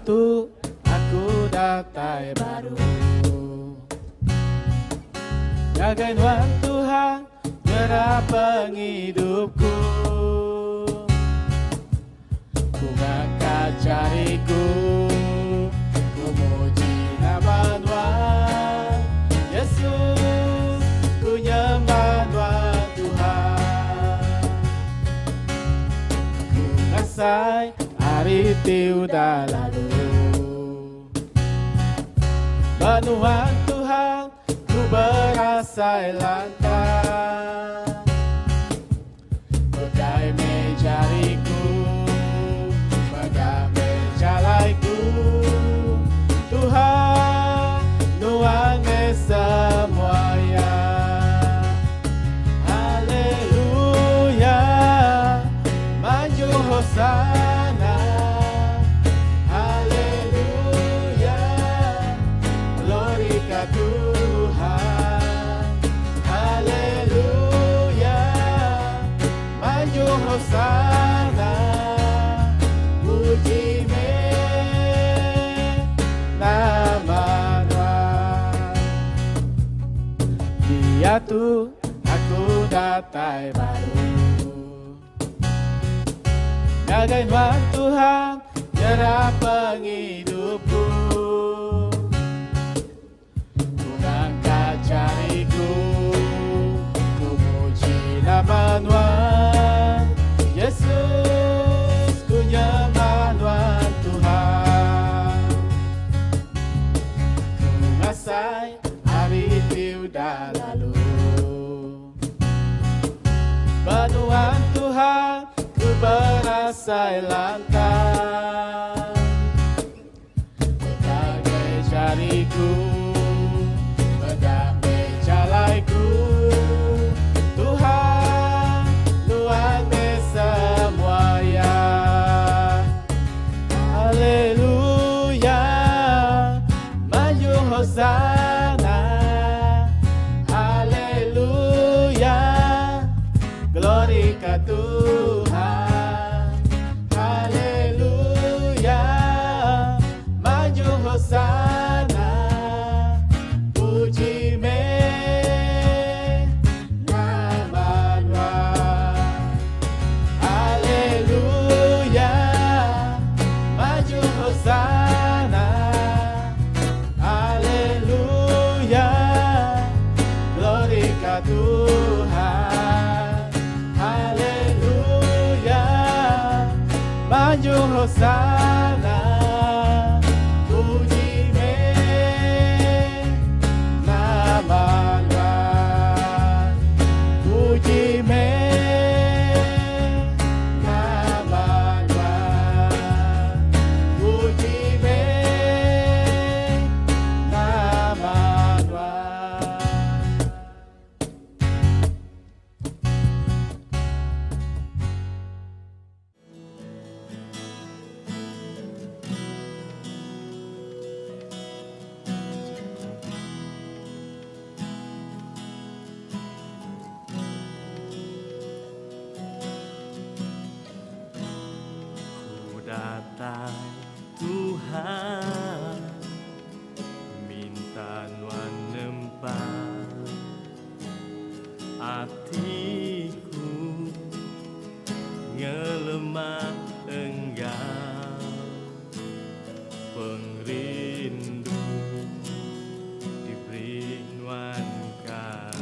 Tuh aku datai baru. Jagain wan Tuhan, nyerah penghidupku. Ku ngangkat jariku, ku muji nama Tuhan Yesus, ku nyembah Tuhan. Ku ngasai hari udah lalu. Banuan Tuhan, ku berasa lantar. Bagai mejariku, bagai mejalaiku. Tuhan, Tuhan semuanya. Haleluya, maju Hosana. Tuhan, haleluya, maju Hosana, puji nama Tuhan. Dia tuh aku datai baru. Jagain wan Tuhan, nyerah penghidupku. Jariku, ku muji nama Tuhan Yesus, ku nyembah Tuhan. Ku ngasai hari udah lalu. Banuan Tuhan, ku berasa lantar. Bagai jariku, Tuhan, Tuhan semuanya. Haleluya, maju Hosana. Haleluya, glory ke Tuhan. Haleluya, maju Hosana. Puji Tuhan, haleluya, maju Hosana, puji nama Tuhan, puji nama Tuhan, puji nama Tuhan. Datang Tuhan, minta nuan nempah hatiku ngelemah engkau, pengrindu diberi nuan kaku.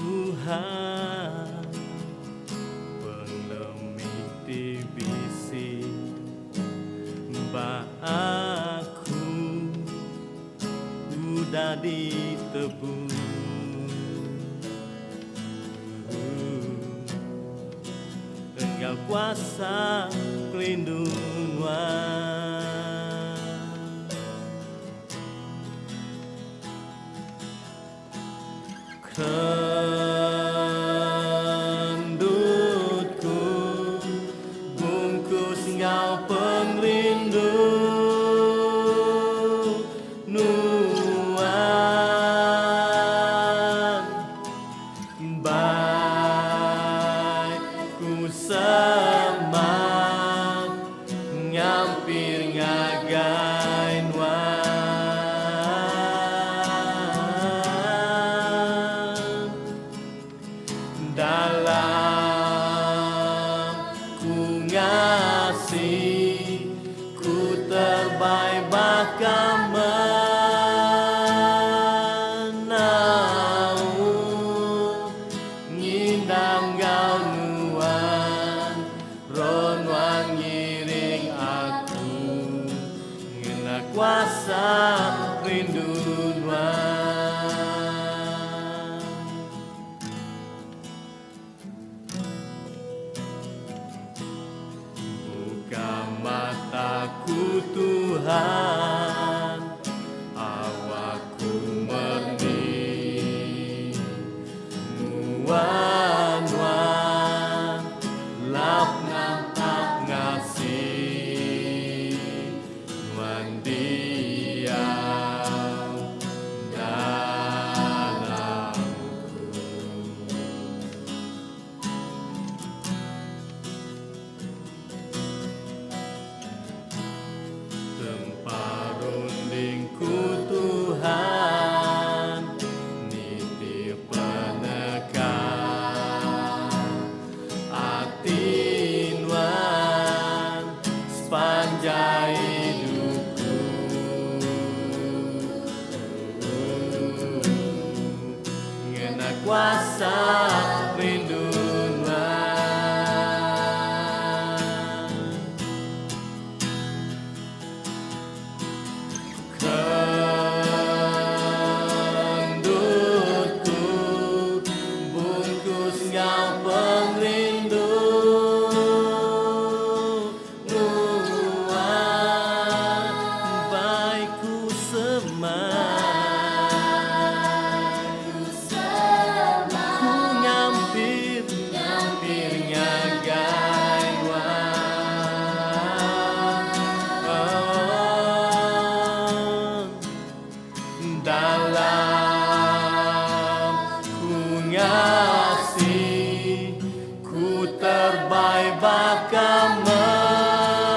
Tuhan, pengemik di bisi mbak aku udah ditebus. Engkau kuasa pelindungan. Kendutku bungkus engkau penglindung nuan. Tuhan, awakku merni muan-muan lap nampak ngasih nuan diam dalamku. Tempat rundingku Tuhan, nitip penekan atinuan sepanjang hidupku. Ngena kuasa rinduan kendutku, bungkus ngau pengrindu nuan baikku semai. Ku nyampir nyagai dalam ku ngasih, ku terbaik bakal menau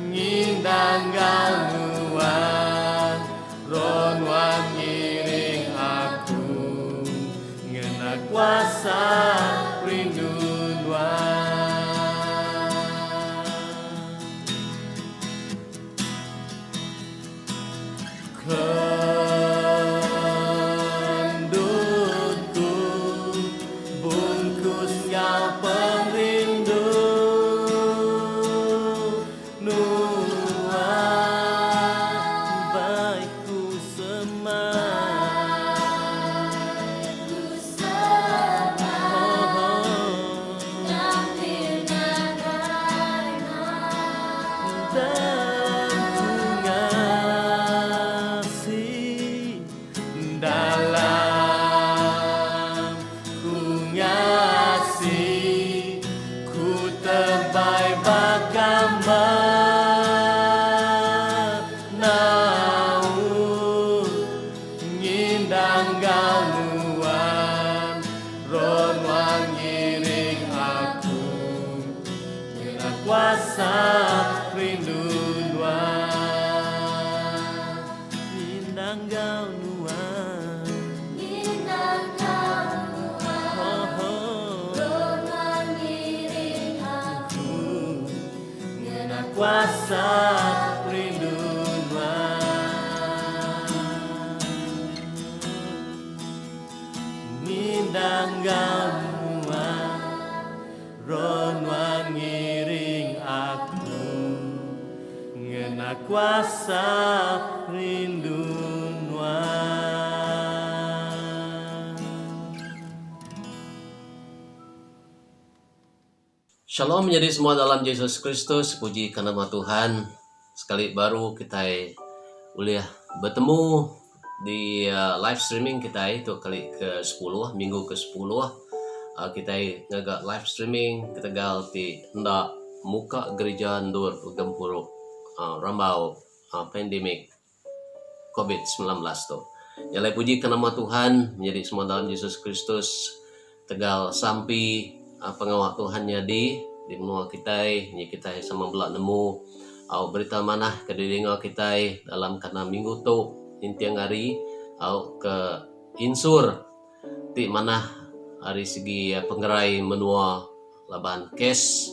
ngindang galuan ron wan ngiring aku ngena kuasa rinduan. Kendutku, bungkus ngau pengrindu nuan baikku semai. Dan ku ngasih, dalam ku ngasih, ku terbaik bakal menau ngindang galuan ron wan ngiring aku ngena kuasa rinduan ngindang galuan. Ngena kuasa rinduan ngindang galuan ron wan ngiring aku ngena kuasa rinduan. Shalom menjadi semua dalam Yesus Kristus. Puji karena nama Tuhan. Sekali baru kita boleh bertemu di live streaming kita itu kali ke-10, minggu ke-10. Kita ngagak live streaming kita gal di ndak muka gereja ndur Gempuru rambau pandemik COVID-19 tu. Yang puji karena nama Tuhan menjadi semua dalam Yesus Kristus. Tegal sampai pengawal Tuhan di menua kita sama belak nemu au berita mana kedengar kita dalam karena minggu tu intiang hari au ke insur ti mana hari segi penggerai menua laban kes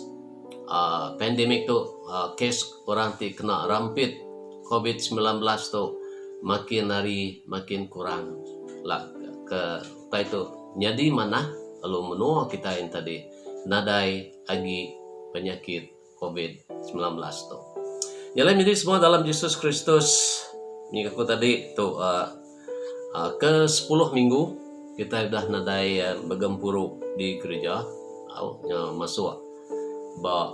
pandemik tu kes orang ti kena rampit COVID-19 tu makin hari makin kurang lah ke itu jadi mana lalu menua kita yang tadi nadai agi penyakit COVID-19 tu. Jalan jadi semua dalam Yesus Kristus. Ini aku tadi tu ke 10 minggu kita dah nadai bergempuru di gereja masuk ba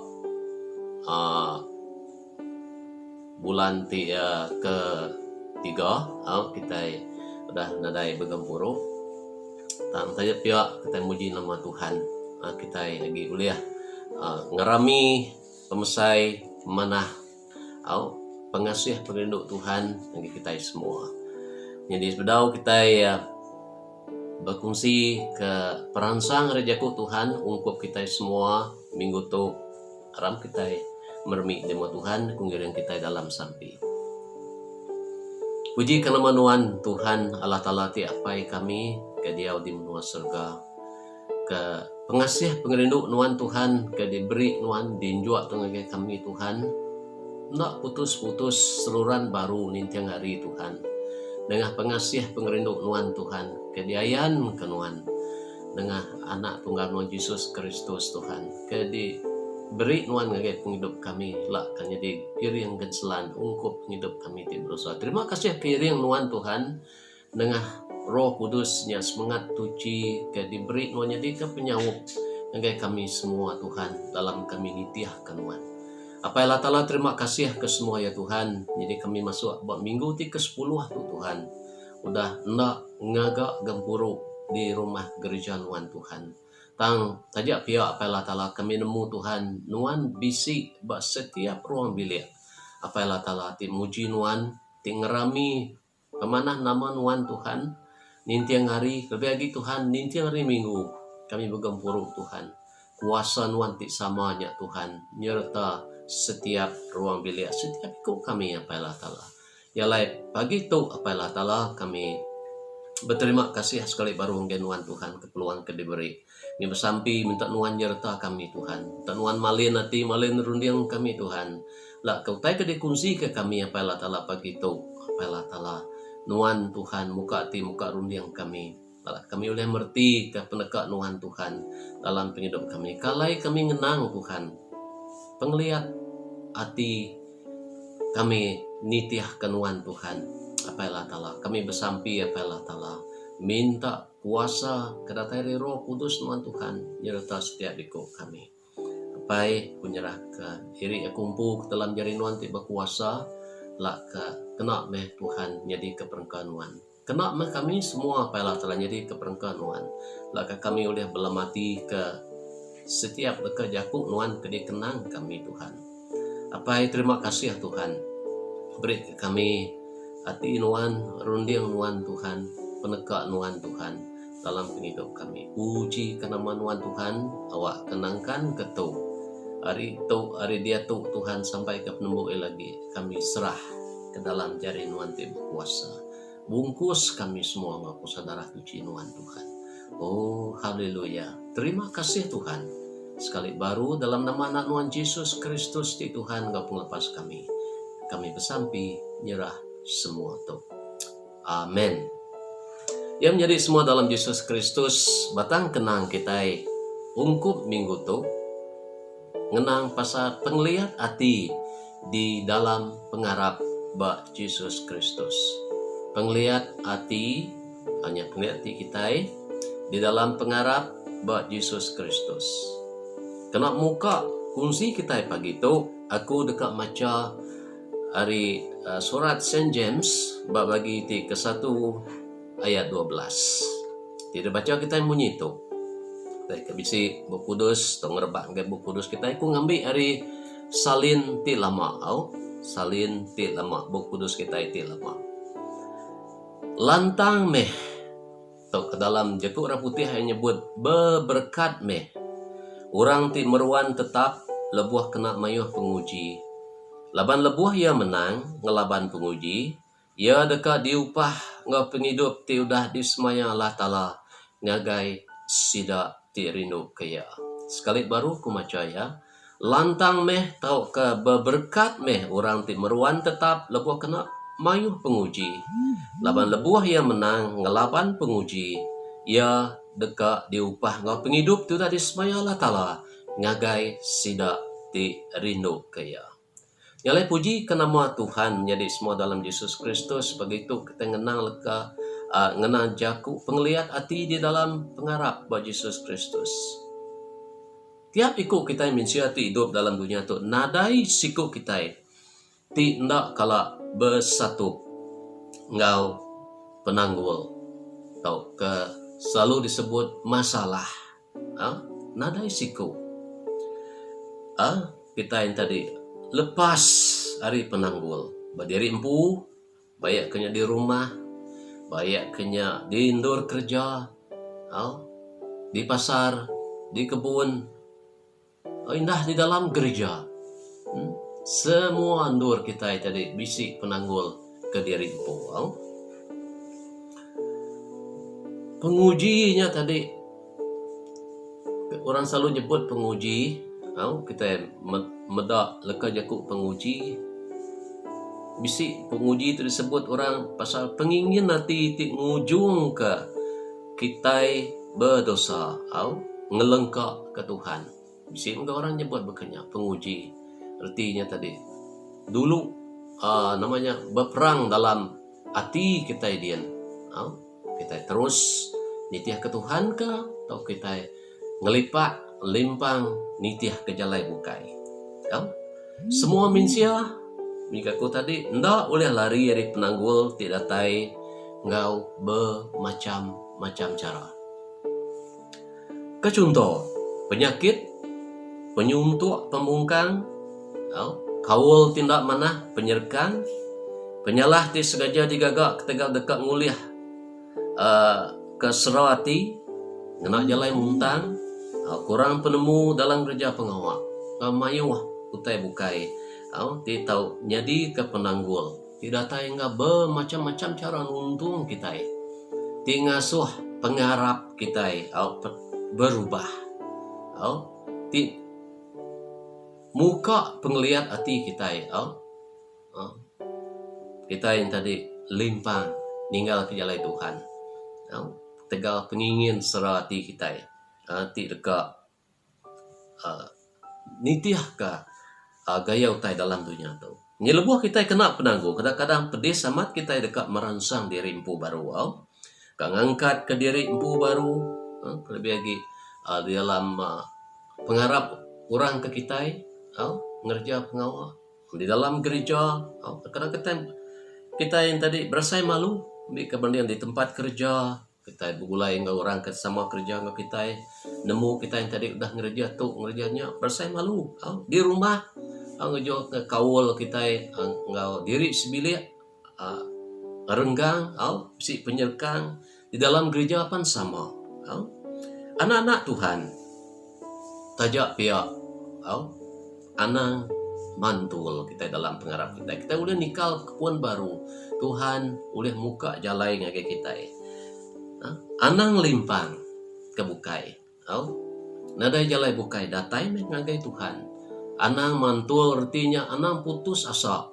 bulan ke 3 kita udah nadai bergempuru tang saja pihak kita muji nama Tuhan. Kita lagi uliah ngerami pemesai manah pengasih pelindung Tuhan bagi kita semua. Jadi sebedau kita berkongsi ke perangsang rejaku Tuhan ungkup kita semua minggu tu aram kita mermi demo Tuhan kunggiring kita dalam sampai. Puji kana manuan Tuhan Allah Ta'ala ti apai kami ke diau di menua surga ke pengasih pengerindu nuan Tuhan ke diberi nuan dinjuak tengagai kami Tuhan nak putus-putus seluruhan baru nintiang hari Tuhan dengan pengasih pengerindu nuan Tuhan ke diayan ke nuan dengan anak tunggal nuan Yesus Kristus Tuhan ke diberi nuan ngagai penghidup kami lah kan jadi piring genselan ungkup penghidup kami ti berusaha. Terima kasih piring nuan Tuhan dengan Roh Kudusnya semangat tuci ke diberi nuan jadi ke penyawuk ngagai kami semua Tuhan dalam kami nitiah kenuan. Apa Allah Ta'ala terima kasih ke semua ya Tuhan. Jadi kami masuk buat minggu ke-10 tu Tuhan. Udah nak ngagak gempuru di rumah gereja nuan Tuhan. Tang tajak pihak apa Allah Ta'ala kami nemu Tuhan nuan bisi bak setiap ruang bilik. Apa Allah Ta'ala ti muji nuan ti ngerami kemanah nama nuan Tuhan. Nintiang hari lebih lagi Tuhan nintiang hari minggu kami bergempuru Tuhan. Kuasa nuan ti samanya Tuhan nyerta setiap ruang bilik setiap ikut kami apa Allah Ta'ala. Yalai pagi tu apa Allah Ta'ala kami berterima kasih sekali baru nuan Tuhan keperluan ke diberi. Ini bersampi minta nuan nyerta kami Tuhan. Minta nuan malin hati malin rundiang kami Tuhan. Lah kau tai ke dikunci ke kami apa Allah Ta'ala pagi tu apa Allah Ta'ala. Nuan Tuhan muka hati muka rundiang kami. Kami boleh merti ke pendekat nuan Tuhan dalam penghidup kami. Kalai kami ngenang Tuhan. Penglihat hati kami nitiah kenuan Tuhan apa Allah Ta'ala kami bersampi apa Allah Ta'ala minta kuasa kedatangan Roh Kudus nuan Tuhan nyerta setiap ikut kami apai kunyerahkan diri kumpu dalam jari nuan tiba kuasa lah ke kena meh Tuhan jadi keperengkanuan kena meh kami semua apa Allah Ta'ala jadi keperengkanuan lah kami oleh belamati ke setiap dekat jakuk nuan ke dikenang kami Tuhan. Apa terima kasih Tuhan. Beri kami hati nuan, rundiang nuan Tuhan, penegak nuan Tuhan dalam penghidup kami. Puji karena nuan Tuhan, awak kenangkan ketu. Hari dia tu Tuhan sampai ke penembuk lagi. Kami serah ke dalam jari nuan ti berkuasa. Bungkus kami semua ngaku saudara tuci nuan Tuhan. Oh haleluya. Terima kasih Tuhan. Sekali baru dalam nama anak nuan Yesus Kristus di Tuhan engkau penglepas kami. Kami bersampi nyerah semua tu. Amin. Yang menjadi semua dalam Yesus Kristus batang kenang kita ungkup minggu tu. Ngenang pasal penglihat hati di dalam pengharap bak Yesus Kristus. Penglihat hati hanya penglihat hati kita di dalam pengharap bak Yesus Kristus. Kena muka kunci kita pagi tu aku dekat maca hari surat Saint James bab bagi ti ke-1 ayat 12. Tidak baca kita yang bunyi tu. Kita kebisi buku kudus tong ngerebak ke buku kudus kita aku ngambil hari salin ti lama salin ti lama buku kudus kita ti lama. Lantang meh tu ke dalam jakuk raputih hanya nyebut beberkat meh. Orang ti meruan tetap lebuah kena mayuh penguji. Laban lebuah ia menang ngelaban penguji. Ia dekat diupah ngau penghidup ti udah dismaya Allah Ta'ala ngagai sida ti rindu kaya. Sekali baru ku maca ya. Lantang meh tau ke beberkat meh orang ti meruan tetap lebuah kena mayuh penguji. Laban lebuah ia menang ngelaban penguji. Ia dekat diupah ngau penghidup tu dah dismaya Allah Ta'ala ngagai sida ti rindu kaya. Nyalai puji ke nama Tuhan menjadi semua dalam Yesus Kristus. Begitu kita ngenang leka ngenang jaku penglihat hati di dalam pengharap bagi Yesus Kristus. tiap ikut kita manusia ti hidup dalam dunia tu nadai siku kita ti ndak kala bersatu ngau penanggul atau ke selalu disebut masalah. Nadai siku. Kita yang tadi lepas hari penanggul berdiri empu, banyak kena di rumah, banyak kena di indoor kerja, di pasar, di kebun, indah di dalam gereja. Semua indoor kita tadi bisik penanggul ke diri empu. Pengujinya tadi orang selalu nyebut penguji. Kita medak leka jakuk penguji. Bisik penguji itu disebut orang pasal pengingin nanti ngujung ke kita berdosa atau ngelengkak ke Tuhan. Bisik orang nyebut bekanya penguji. Artinya tadi dulu namanya berperang dalam hati kita dia. Kita terus nitiah ke Tuhan ke atau kita ngelipat limpang nitiah ke jalai bukai. Semua manusia mika ku tadi ndak boleh lari dari penanggul tidak tai ngau bermacam-macam cara. Kecontoh penyakit, penyuntuk, pembungkang, kawul tindak manah, penyerkan, penyalah ti sengaja digagak ketegal dekat nguliah keserawati, ngenak jalai muntang, kurang penemu dalam gereja pengawal, mayuah utai bukai, ti tahu nyadi ke penanggul, tidak tahu enggak bermacam-macam cara untung kita, ti ngasuh pengharap kita, berubah, ti muka penglihat hati kita, kita yang tadi limpang ninggal ke jalan Tuhan, tegal pengingin serati kita, ti dekat nitiah ka gaya utai dalam dunia tu. Nyelebuh kita kena penangguh, kadang-kadang pedis amat kita dekat merangsang diri empu baru, kang angkat ke diri empu baru, lebih lagi di dalam pengharap orang ke kita, ngerja pengawal di dalam gereja, kadang-kadang kita yang tadi berasa malu di kemudian di tempat kerja. Kita begulai dengan orang sama kerja dengan kita, nemu kita yang tadi udah ngerja tu ngerjanya bersai malu. Di rumah ngejo kawul kita ngau diri sebilik renggang, si penyerkang di dalam gereja pun sama. Anak-anak Tuhan tajak pihak anak mantul kita dalam pengharap kita boleh nikal kebun baru Tuhan boleh muka jalai ngagai kita. Anang limpang kebukai, nadai jalai bukai datai mengagai Tuhan. Anang mantul artinya anang putus asa,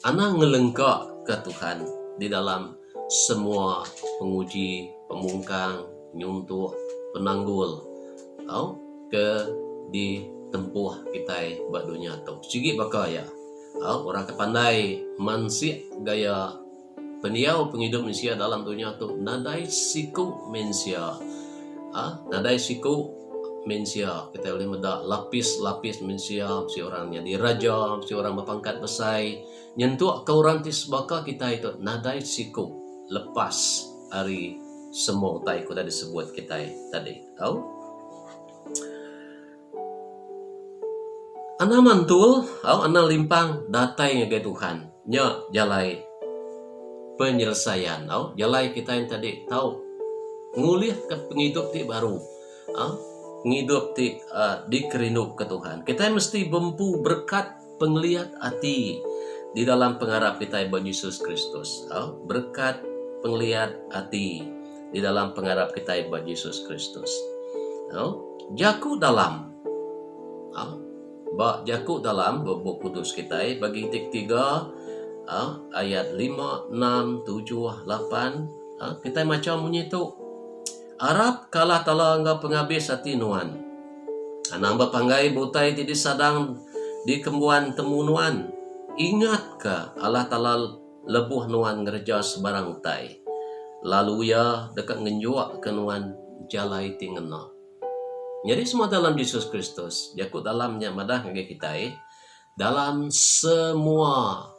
anang ngelengkak ke Tuhan di dalam semua penguji, pemungkang, nyuntuk, penanggul, ke di tempuh kita buat dunia tu. Sigi bakaya, orang kepandai mansik gaya peniau penghidup manusia dalam dunia tu nadai siku manusia, nadai siku manusia kita boleh medak lapis manusia, si orangnya di raja, si orang berpangkat besar, nyentuh ke orang tis baka kita itu nadai siku lepas hari semua utai ku tadi disebut kita tadi. Ana mantul, ana limpang datai ngagai Tuhan, nya jalai penyelesaian, jalai kita yang tadi tahu ngulih ke penghidup ti baru, ngidup ti dikerinuk ke Tuhan. Kita mesti bempu berkat penglihat hati di dalam pengharap kita buat Yesus Kristus, berkat penglihat hati di dalam pengharap kita buat Yesus Kristus. Jaku dalam, jaku dalam buku kudus kita bagi tik 3 ayat 5, 6, 7, 8, kita macam menyitu Arab kalah tala angga penghabis hati nuan, anang bapanggai butai tidak sadang di kembuan temunuan, ingat ke Allah tala lebuh nuan ngerja sebarang utai, lalu ya dekat ngenjuak ke nuan jalai tingena. Jadi semua dalam Yesus Kristus, jakut dalamnya madah ngage kita dalam semua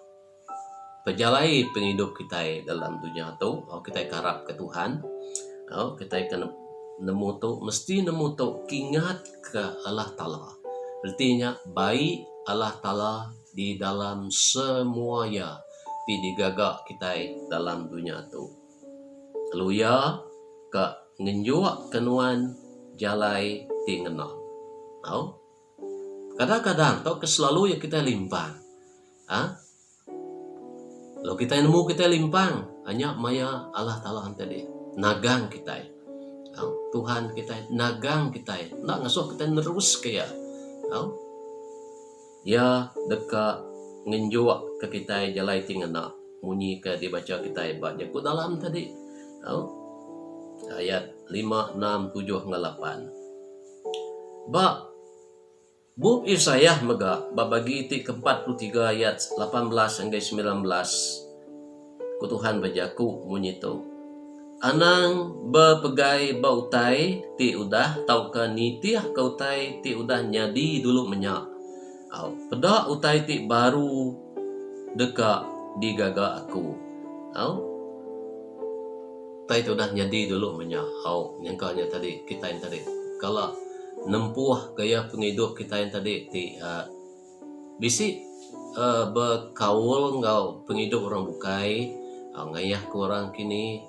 pejalai penghidup kita dalam dunia tu, kita karap ke Tuhan, kita akan nemu tu, mesti nemu tu kingat ke Allah Ta'ala. Artinya baik Allah Ta'ala di dalam semuanya, di digagak kita dalam dunia tu. Lalu ya ke ngenjuak kenuan jalai tingena. Kadang-kadang tau keselalu ya kita limpang. Lalu kita nemu kita limpang, hanya maya Allah Ta'ala tadi nagang kita. Tuhan kita nagang kita. Nak ngasuh kita nerus kaya. Ya dekat ngenjuak ke kita jalai tingena. Munyi ke dibaca kita baca ku dalam tadi. Ayat 5, 6, 7 hingga 8. Bub Isaiah mega babagi ti ke-43 ayat 18 hingga 19. Ku Tuhan bajaku munyi tu. Anang bepegai bautai ti udah tau ke nitiah kautai ti udah nyadi dulu menyak. Peda utai ti baru deka digaga aku. Tai itu udah nyadi dulu menyak. Nyangkanya tadi kita yang tadi kalau nempuh gaya penghidup kita yang tadi ti bisi berkaul ngau penghidup orang bukai ngayah ke orang kini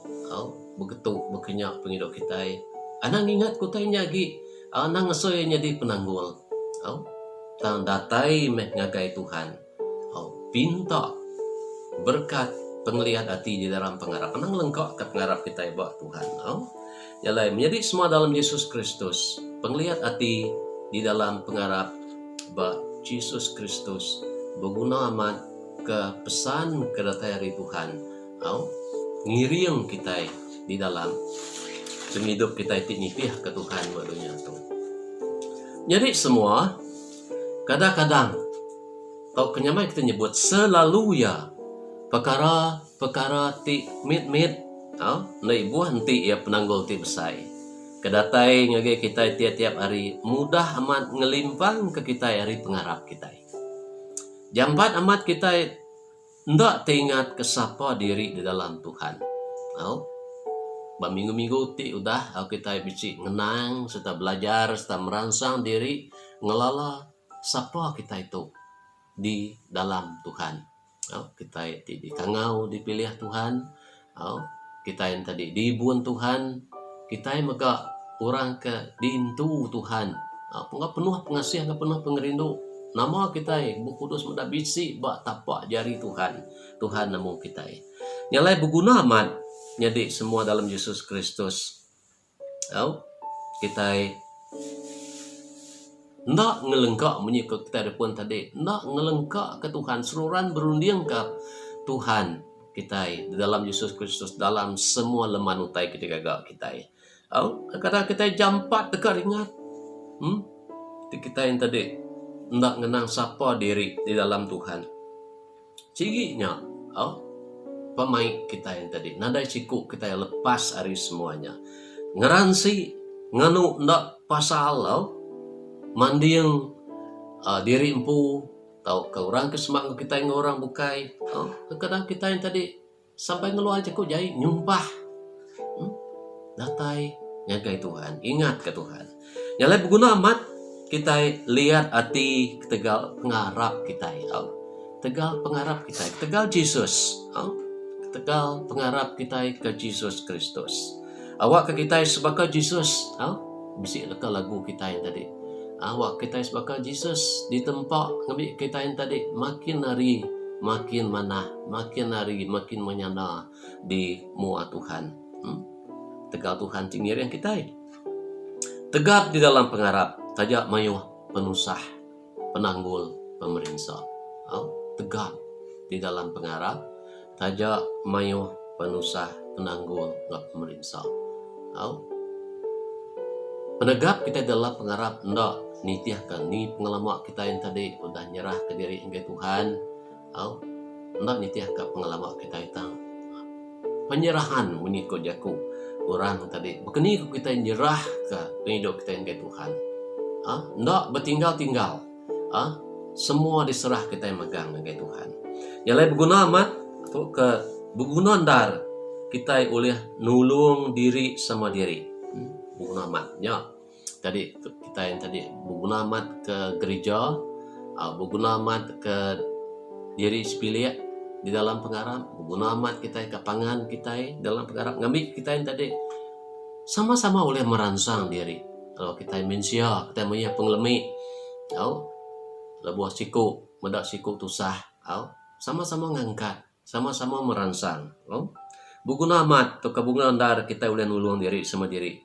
begitu berkenyak penghidup kita. Anang ingat ku tai nyagi anang ngesoy nyadi penanggul. Tang datai meh ngagai Tuhan. Pinta berkat penglihat hati di dalam pengharap. Anang lengkap ke pengharap kita buat Tuhan. Yalah menjadi semua dalam Yesus Kristus. Penglihat hati di dalam pengharap buat Yesus Kristus. Berguna amat ke pesan kedatangan dari Tuhan. Ngiring kita di dalam hidup kita tinipih ke Tuhan wadunya tu. Jadi semua kadang-kadang tau kenyamai kita nyebut selalu ya perkara ti mit nai buah nanti ya penanggul ti besai kedatai ngage kita tiap-tiap hari mudah amat ngelimpang ke kita hari pengharap kita jambat amat kita ndak teringat kesapa diri di dalam Tuhan. Minggu-minggu ti udah kita bici ngenang serta belajar serta merangsang diri ngelala siapa kita itu di dalam Tuhan. Kita di kangau dipilih Tuhan. Kita yang tadi dibuan Tuhan. Kita yang mega orang ke dintu Tuhan. Enggak penuh pengasih, enggak penuh pengerindu. Nama kita Buku Kudus muda bisi bak tapak jari Tuhan. Tuhan namu kita. Nyalai berguna amat. Jadi semua dalam Yesus Kristus. Kita ndak ngelengkak menyikut kita pun tadi. Ndak ngelengkak ke Tuhan. Seluruhan berunding ke Tuhan kita di dalam Yesus Kristus. Dalam semua leman utai ketika kita. Kadang kita jampat dekat ingat. Kita yang tadi ndak ngenang siapa diri di dalam Tuhan. Ciginya, pemain kita yang tadi nadai ciku kita yang lepas hari semuanya. Ngeransi nganu ndak pasal mandi yang diri empu tahu ke orang kesemang kita yang orang bukai. Kadang kita yang tadi sampai ngeluar aja kok jahit nyumpah. Datai nyagai Tuhan, ingat ke Tuhan. Yang lain berguna amat kita lihat hati tegal pengharap kita. Tegal pengharap kita, tegal Yesus. Tegal pengharap kita ke Yesus Kristus. Awak ke kita sebagai Yesus. Bisik leka lagu kita yang tadi. Awak kita sebagai Yesus di tempat ngambil kita yang tadi makin hari makin mana, makin hari makin menyana di mua Tuhan. Tegal Tuhan tinggi yang kita. Tegap di dalam pengharap. Tajak mayuh penusah, penanggul, pemerintah. Tegap di dalam pengharap. Tajak mayuh penusah, penanggul, pemerintah. Penegap kita dalam pengharap ndak nitiahkan ni pengalaman kita yang tadi udah nyerah ke diri engke Tuhan. Ndak nitiahkan pengalaman kita itu penyerahan mengikut jaku orang tadi begini kita nyerah ke penghidup kita yang ke Tuhan. Ndak bertinggal-tinggal. Semua diserah kita yang megang ke Tuhan. Yang lain berguna amat atau ke berguna ndar kita oleh nulung diri sama diri. Berguna amat. Ya. Tadi kita yang tadi berguna amat ke gereja, berguna amat ke diri sepiliak di dalam pengarap, berguna amat kita ke pangan kita dalam pengarap, ngambil kita yang tadi sama-sama oleh merangsang diri. Kalau kita mensia, kita punya pengelemi, lebuah siku, medak siku tusah, sama-sama ngangkat, sama-sama merangsang. Berguna amat, atau kebungan dar kita oleh nulung diri sama diri.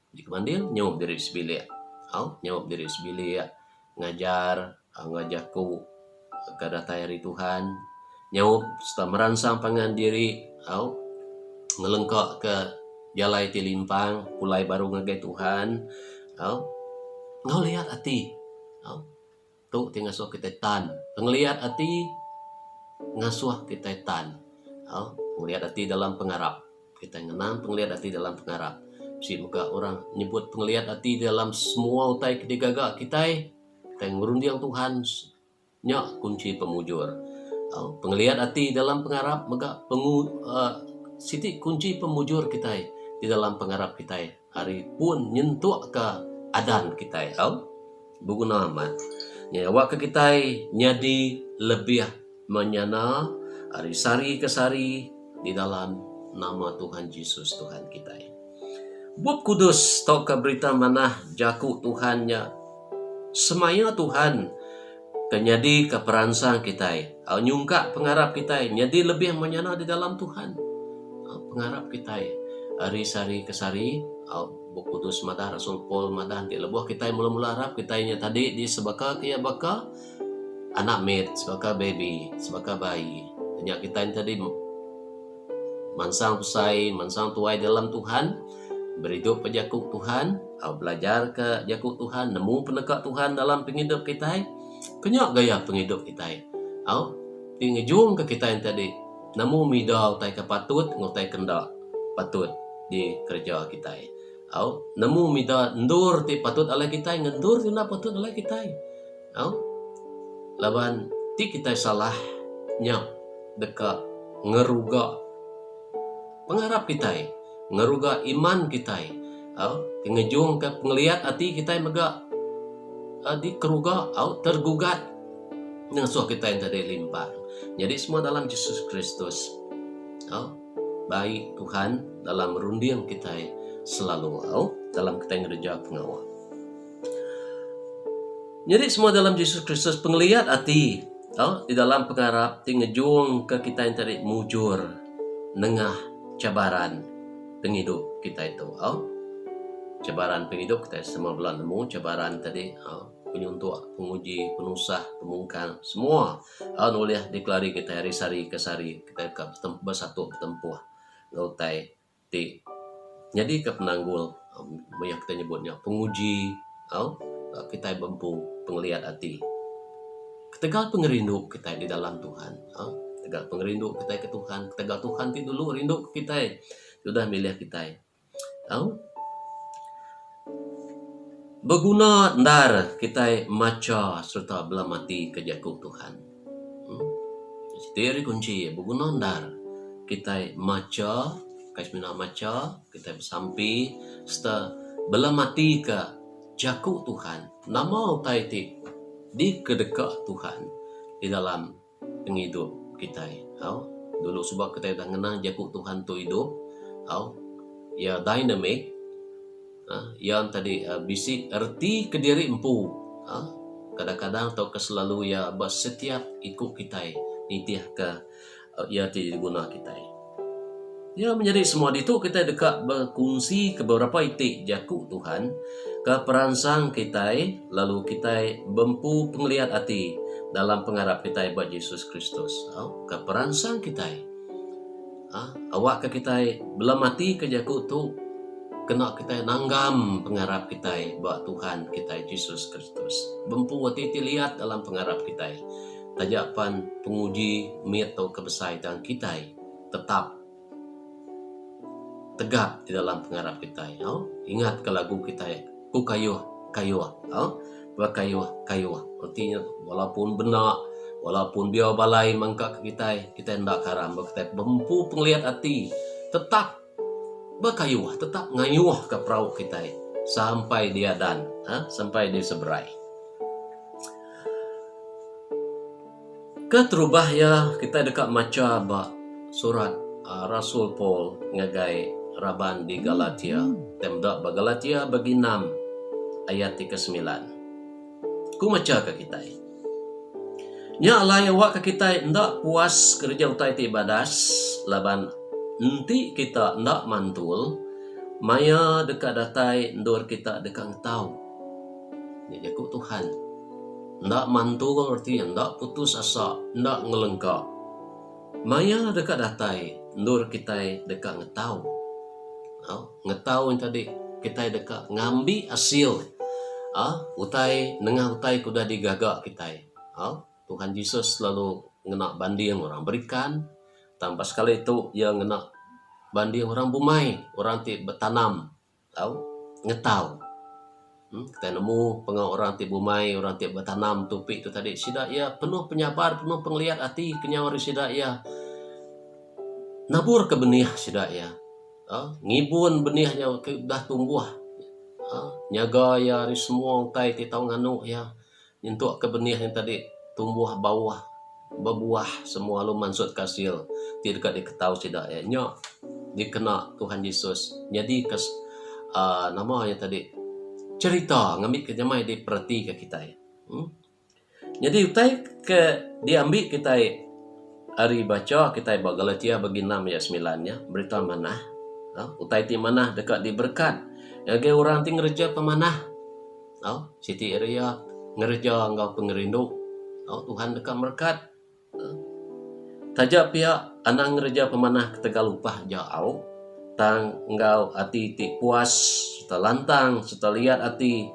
Di kemandil, nyup diri sebilik, nyup diri sebilik, ngajarku kedatai hari Tuhan, nyup setelah merangsang pangan diri, ngelengkak ke jalai tilimpang, pulai baru ngagai Tuhan, ngau lihat hati, tu tinggal suah kita tan, ngelihat hati, ngasuh kita tan, ngelihat hati dalam pengarap, kita ngenang penglihat hati dalam pengarap. Si muka orang nyebut penglihat hati dalam semua utai kedigagak kita ngurundiang Tuhan nyak kunci pemujur. Penglihat hati dalam pengarap maka siti kunci pemujur kita di dalam pengarap kita. Hari pun nyentuh ke adan kita. Berguna amat. Nyawa ke kita nyadi lebih menyana hari sari ke sari di dalam nama Tuhan Yesus Tuhan kita. Buat kudus tau ke berita mana jaku Tuhannya semaya Tuhan kenyadi ke peransang kita nyungka pengarap kita nyadi lebih menyana di dalam Tuhan pengarap kita hari sari ke sari buat kudus madah Rasul Paul madah di lebuh kita mula-mula harap kita tadi di sebaka kia baka anak med sebaka baby sebaka bayi tanya kita tadi mansang pusai mansang tuai dalam Tuhan berhidup pejakuk Tuhan, belajar ke jakuk Tuhan, nemu pendekat Tuhan dalam penghidup kita, kenyak gaya penghidup kita, ngejung ke kita yang tadi, nemu midau tai ke patut, ngotai kendak patut di kerja kita, nemu midau ndur ti patut ala kita, ngendur ti patut ala kita, laban ti kita salah nyak dekat ngeruga pengarap kita. Ngeruga iman kita, ngejung ke penglihat hati kita mega di keruga, tergugat dengan suah kita yang tadi limpah. Jadi semua dalam Yesus Kristus, baik Tuhan dalam merunding kita selalu, dalam kita yang gereja pengawal. Jadi semua dalam Yesus Kristus penglihat hati, di dalam pengarap, ngejung ke kita yang tadi mujur, nengah cabaran. Penghidup kita itu, cabaran penghidup kita semua belah nemu cabaran tadi, penyuntuk, penguji, penusah, pemungkang, semua, oleh diklari kita hari sari ke sari kita bersatu bertempuh, lautai ti, jadi ke penanggul, banyak kita nyebutnya penguji, kita mampu penglihat hati, ketegal pengerindu kita di dalam Tuhan, tegal pengerindu kita ke Tuhan, ketegal Tuhan ti dulu rindu kita. Sudah milih kita. Berguna ndar kita maca serta belah mati ke jakuk Tuhan. Jadi kunci berguna ndar kita maca, kasmina maca, kita bersampi serta belah mati ke jakuk Tuhan. Nama utai ti di kedekat Tuhan di dalam penghidup kita. Dulu sebab kita dah kenal jakuk Tuhan tu hidup. Ya dynamic, yang tadi bisi erti ke diri empu, kadang-kadang atau ke selalu ya setiap ikut kita, nitiah ke ya tidak guna kita. Ya menjadi semua itu kita dekat berkongsi ke beberapa itik jakuk Tuhan, ke perangsang kita, lalu kita bempu penglihat hati dalam pengharap kita buat Yesus Kristus, ke perangsang kita. Awak ke kita belum mati ke jakuk tu kena kita nanggam pengharap kita buat Tuhan kita Yesus Kristus bempu hati lihat dalam pengharap kita tajapan penguji mir atau kebesaitan kita tetap tegak di dalam pengarap kita. Ingat ke lagu kita, ku kayuh, berkayuh. Artinya walaupun benak, walaupun biar balai mangkak ke kita hendak karam, kita mampu penglihat hati, tetap berkayuh, tetap ngayuh ke perahu kita sampai dia sampai dia seberai. Keterubah ya kita dekat maca surat Rasul Paul ngagai raban di Galatia, temdak Galatia bagi 6 ayat ke-9. Ku maca ke kita. Nya alai awak ke kita ndak puas kerja utai ti badas laban nanti kita ndak mantul maya dekat datai ndor kita dekat tahu. Ni jaku Tuhan. Ndak mantul arti ndak putus asa, ndak ngelengkap. Maya dekat datai nur kita dekat ngetau. Ngetau yang tadi kita dekat ngambi hasil. Utai nengah utai kuda digagak kita. Tuhan Yesus selalu ngena banding orang berikan. Tanpa sekali itu yang ngena banding orang bumai, orang ti bertanam. Ngetau. Kita nemu pengau orang ti bumai, orang ti bertanam tupik itu tadi. Sida ia penuh penyabar, penuh penglihat hati kenyawari sida ia. Nabur ke benih sida ia. Ngibun benihnya dah tumbuh. Nyaga ya semua utai ti tau nganu ya. Nyentuk ke benih yang tadi tumbuh bawah berbuah semua lu mansut kasil. Tidak diketahui sida ia. Nya dikena Tuhan Yesus. Jadi namanya tadi cerita ngambil ke jamai diperhati ke kita. Jadi utai ke diambil kita hari baca kita Galatia bagi 6 ayat 9-nya berita manah. Utai ti manah dekat diberkat. Yage orang ti ngerja pemanah. Siti Ria ngerja engkau pengerindu. Tuhan dekat berkat. Tajak pihak anak ngerja pemanah ketegalupah jauh. Tang engkau hati ti puas, setelah lantang, setelah lihat hati,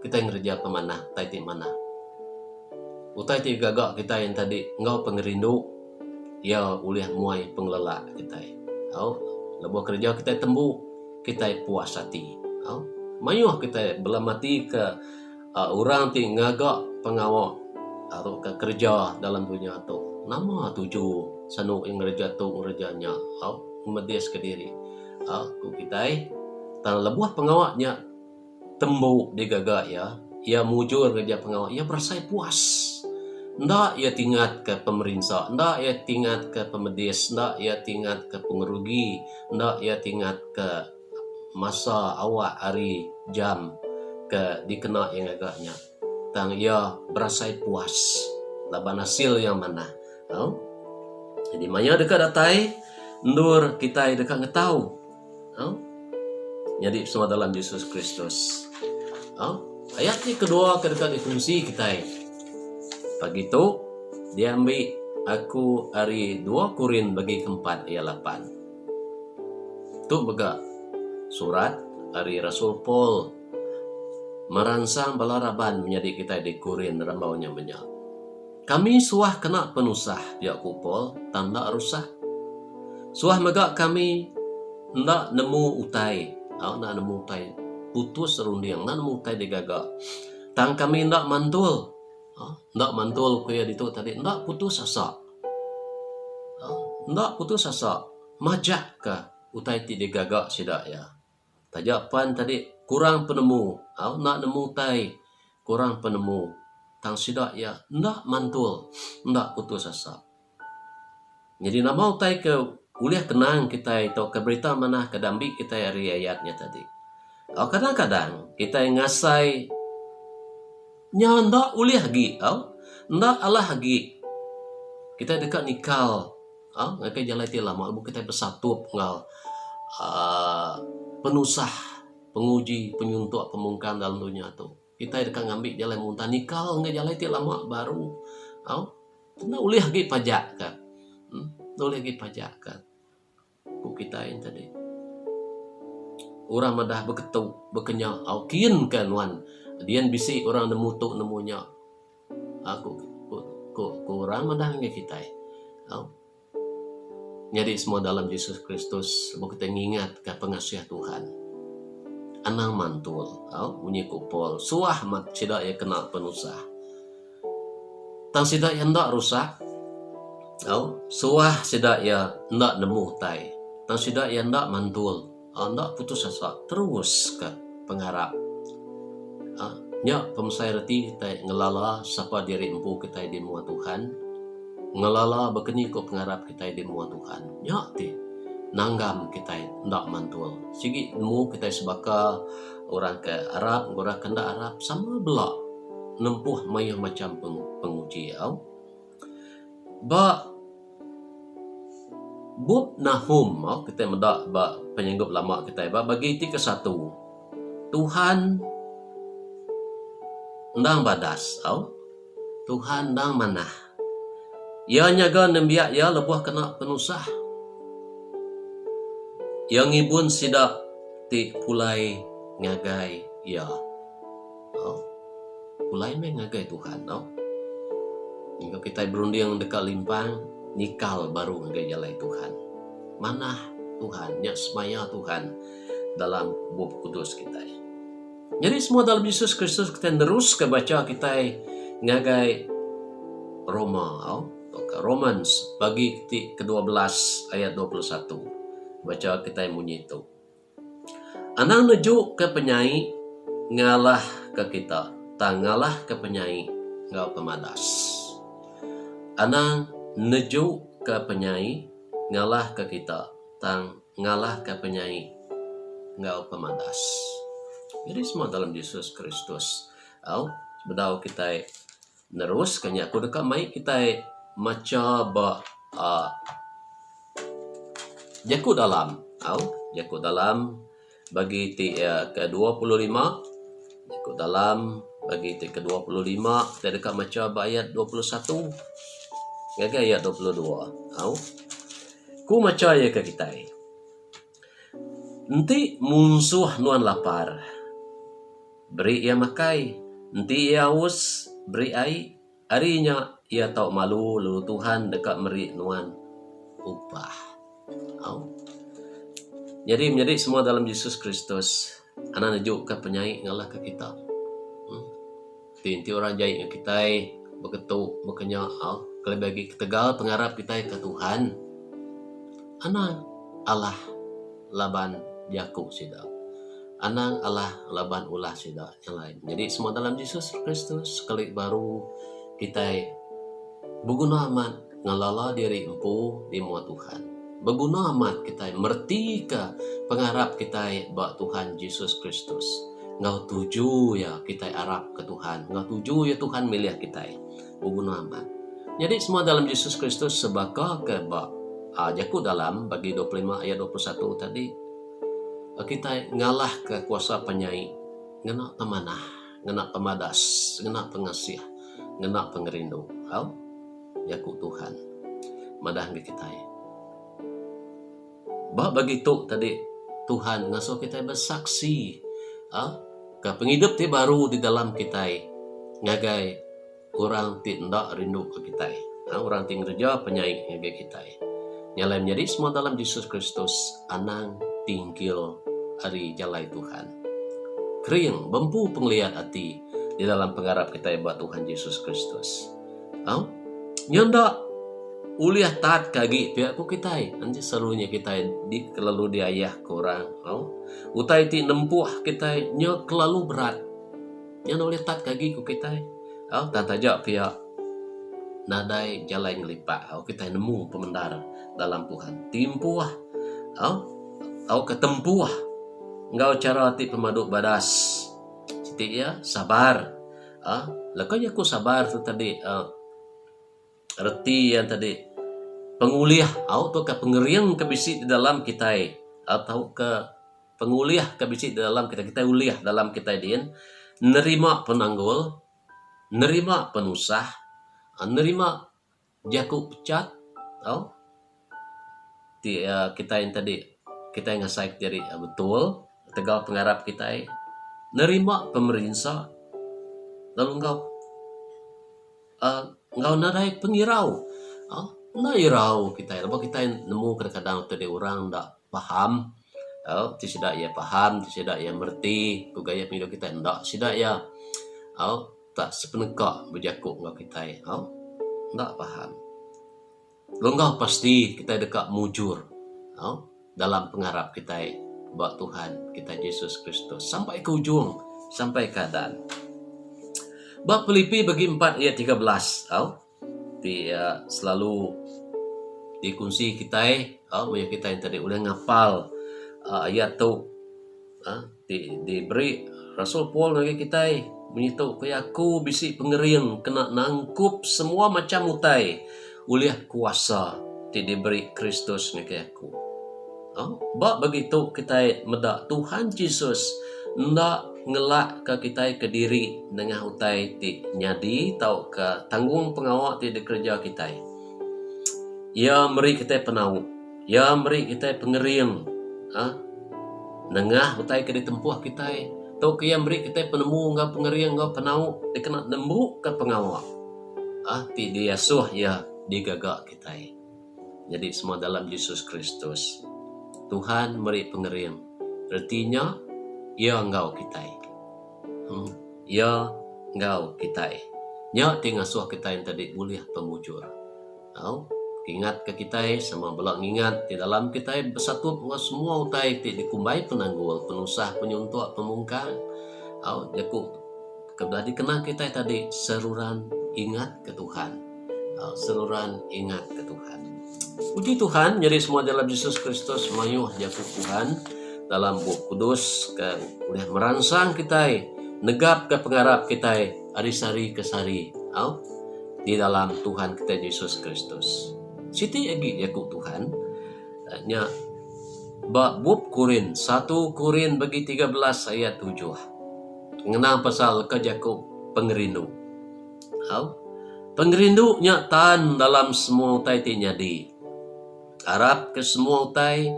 kita ngerja pemanah, tai ti mana. Utai ti gagak kita yang tadi engkau pengerindu, ya uliah muai pengelala kita. Lebuh kerja kita tembu, kita puas hati. Mayuh kita belamati ke orang ti ngagak pengawak atau ke kerja dalam dunia tu. Nama tuju sanu yang ngerja tu ngerjanya. Medias ke diri. Ku kita tan lebuah pengawaknya tembu digagak ya. Ia mujur kerja pengawak. Ia berasa puas. Ndak ia tingkat ke pemerintah, ndak ia tingkat ke pemedis, ndak ia tingkat ke pengerugi, ndak ia tingkat ke masa awak hari jam ke dikena yang agaknya. Tang ia berasa puas. Laban hasil yang mana? Jadi maya dekat datai Nur kita dekat ngetahu. Jadi semua dalam Yesus Kristus. Ayat yang kedua dekat fungsi kita. Pagi itu diambil aku hari 2 Korin bagi keempat ayat 8. Itu bega surat hari Rasul Paul meransang balaraban menjadi kita di Korin rambaunya banyak. Kami suah kena penusah dia Paul tanda rusah. Suah megak kami ndak nemu utai, ndak nemu utai putus serundiang, ndak nemu utai digagak. Tang kami ndak mantul, kuya itu tadi ndak putus asa, majak ke utai ti digagak sidak ya. Tajapan tadi kurang penemu, ndak nemu utai, kurang penemu. Tang sidak ya ndak mantul, ndak putus asa. Jadi nama utai ke uliah tenang kita itu ke berita mana kedambi kita hari ayatnya tadi. Kadang-kadang kita ngasai nyanda uliah lagi, ndak Allah lagi. Kita dekat nikal, ngakai jalan ti lama, kita bersatu pengal penusah, penguji, penyuntuk, pemungkam dalam dunia tu. Kita dekat ngambil jalan muntah nikal, nggak jalan ti lama baru, ndak uliah lagi pajak kan. Boleh lagi pajak kan ku kita yang tadi orang madah beketuk bekenya aukin kan wan dian bisi orang nemu tuk nemunya aku orang madah nge kita Jadi semua dalam Yesus Kristus, kita ingat ke pengasiah Tuhan. Anang mantul, bunyi kupol, suah mat sidak ya kena penusah. Tang sidak yang ndak rusak, suah sidak ya ndak nemu tai. Tang sidak ya ndak mantul, ndak putus asa, terus ke pengharap. Nya pemusai reti kita ngelala sapa diri empu kita di mua Tuhan. Ngelala bekeni ko pengharap kita di mua Tuhan. Nya ti nanggam kita ndak mantul. Sigi nemu kita sebaka orang ke Arab, orang ke Arab sama belak nempuh maya macam penguji ba bub Nahum kita mendak ba penyanggup lama kita ba bagi ti ke satu Tuhan ndang badas Tuhan ndang manah. Ya nyaga nembiak ya lebuh kena penusah. Yang ibun sidak ti pulai ngagai ya. Pulai me ngagai Tuhan hingga kita berunding dekat limpang nikal baru ngagai jalai Tuhan. Manah Tuhan, nya semaya Tuhan dalam bab kudus kita. Jadi semua dalam Yesus Kristus kita terus ke baca kita ngagai Roma Romans bagi ke-12 ayat 21. Baca kita yang bunyi itu. Anang neju ke penyai ngalah ke kita, tangalah ke penyai ngau pemadas. Anang neju ke penyai ngalah ke kita, tang ngalah ke penyai ngau pemadas. Jadi semua dalam Yesus Kristus. Bedau kita nerus kanya aku dekat mai kita maca ba jaku dalam jaku dalam bagi ti ke-25 jaku dalam bagi ti ke-25 kita dekat maca ba ayat 21 gaga ayat 22 ku maca ya ke kita nanti munsuh nuan lapar beri ia makai nanti ia haus beri ai harinya ia tahu malu lalu Tuhan dekat meri nuan upah. Jadi menjadi semua dalam Yesus Kristus. Anak nejuk ke penyai ngalah ke kita. Tinti orang jahit ke kita begitu makanya kalau bagi ketegal pengharap kita ke Tuhan. Anak Allah laban jaku sida. Anak Allah laban ulah sida yang lain. Jadi semua dalam Yesus Kristus sekali baru kita berguna amat ngalala diri empu di mua Tuhan. Berguna amat kita merti ke pengharap kita bak Tuhan Yesus Kristus. Ngau tuju ya kita arap ke Tuhan. Ngau tuju ya Tuhan milih kita. Berguna amat. Jadi semua dalam Yesus Kristus sebaka ke bak jaku dalam bagi 25 ayat 21 tadi. Kita ngalah ke kuasa penyai. Ngena pemanah. Ngena pemadas. Ngena pengasih. Ngena pengerindu. Yaku Tuhan madah kita begitu tadi Tuhan ngasuh kita bersaksi ke penghidup ti baru di dalam kita ngagai orang ti ndak rindu ke kita orang ti ngerja penyai ngagai kita nyalai menjadi semua dalam Yesus Kristus anang tingkil hari jalai Tuhan kering bempu penglihat hati di dalam pengharap kita buat Tuhan Yesus Kristus nyanda uliah taat kagi pihak ku kita nanti seluruhnya kita di kelalu di ayah korang utai ti nempuh kita nya kelalu berat nyanda uliah taat kagi ku kita tantaja pihak nadai jalai ngelipak kita nemu pemendar dalam Tuhan timpuah ketempuah engkau cara ti pemaduk badas citi ya sabar lekanya ku sabar tu tadi reti yang tadi penguliah atau ke pengeriang kebisi di dalam kita atau ke penguliah kebisi di dalam kita uliah dalam kita dian nerima penanggul nerima penusah nerima jaku pecat kita yang tadi kita yang ngasai dari betul tegal pengharap kita nerima pemerintah lalu engkau nadai pengirau na irau kita. Lepas kita nemu kadang-kadang tadi orang ndak paham. Tidak ia paham, tidak ia mengerti, gaya pengido kita ndak, tidak ia tak sepenekak berjakuk ngau kita, ndak paham. Longgau pasti kita dekat mujur, dalam pengharap kita buat Tuhan kita Yesus Kristus sampai ke ujung, sampai keadaan. Bab Filipi bagi 4 ayat 13, dia selalu dikunci kita, kita yang tadi udah ngapal ayat tu diberi Rasul Paul lagi kita menyitu kaya aku bisi pengering kena nangkup semua macam utai oleh kuasa diberi Kristus ngake aku. Bab begitu kita medak Tuhan Yesus ndak ngelak ke kita ke diri dengan utai ti nyadi tau ke tanggung pengawal ti kerja kita. Ya meri kita penau, ya meri kita pengering. Nengah utai ke ditempuh kita tau ke yang beri kita penemu ngau pengeriang ngau penau dikena nembuk ke pengawal ti dia suh ya digagak kita. Jadi semua dalam Yesus Kristus Tuhan beri pengeriang, artinya ya engkau kita, ya engkau kita nya tinggal suh kita yang tadi boleh pemujur. Ingat ke kita sama belak ingat di dalam kita bersatu semua utai dikumbai penanggul penusah penyuntuk pemungkang jaku kebelah dikenal kita tadi seruran ingat ke Tuhan, seruran ingat ke Tuhan. Puji Tuhan, jadi semua dalam Yesus Kristus mayuh jaku Tuhan dalam Buku Kudus ke boleh merangsang kita negap ke pengharap kita hari-hari ke hari di dalam Tuhan kita Yesus Kristus. Siti agi yaku Tuhan nya bab Korin 1 Korin bagi 13 ayat 7 mengenang pasal kejaku pengerindu. Pengerindu nya tan dalam semua utai ti nyadi. Arab ke semua utai,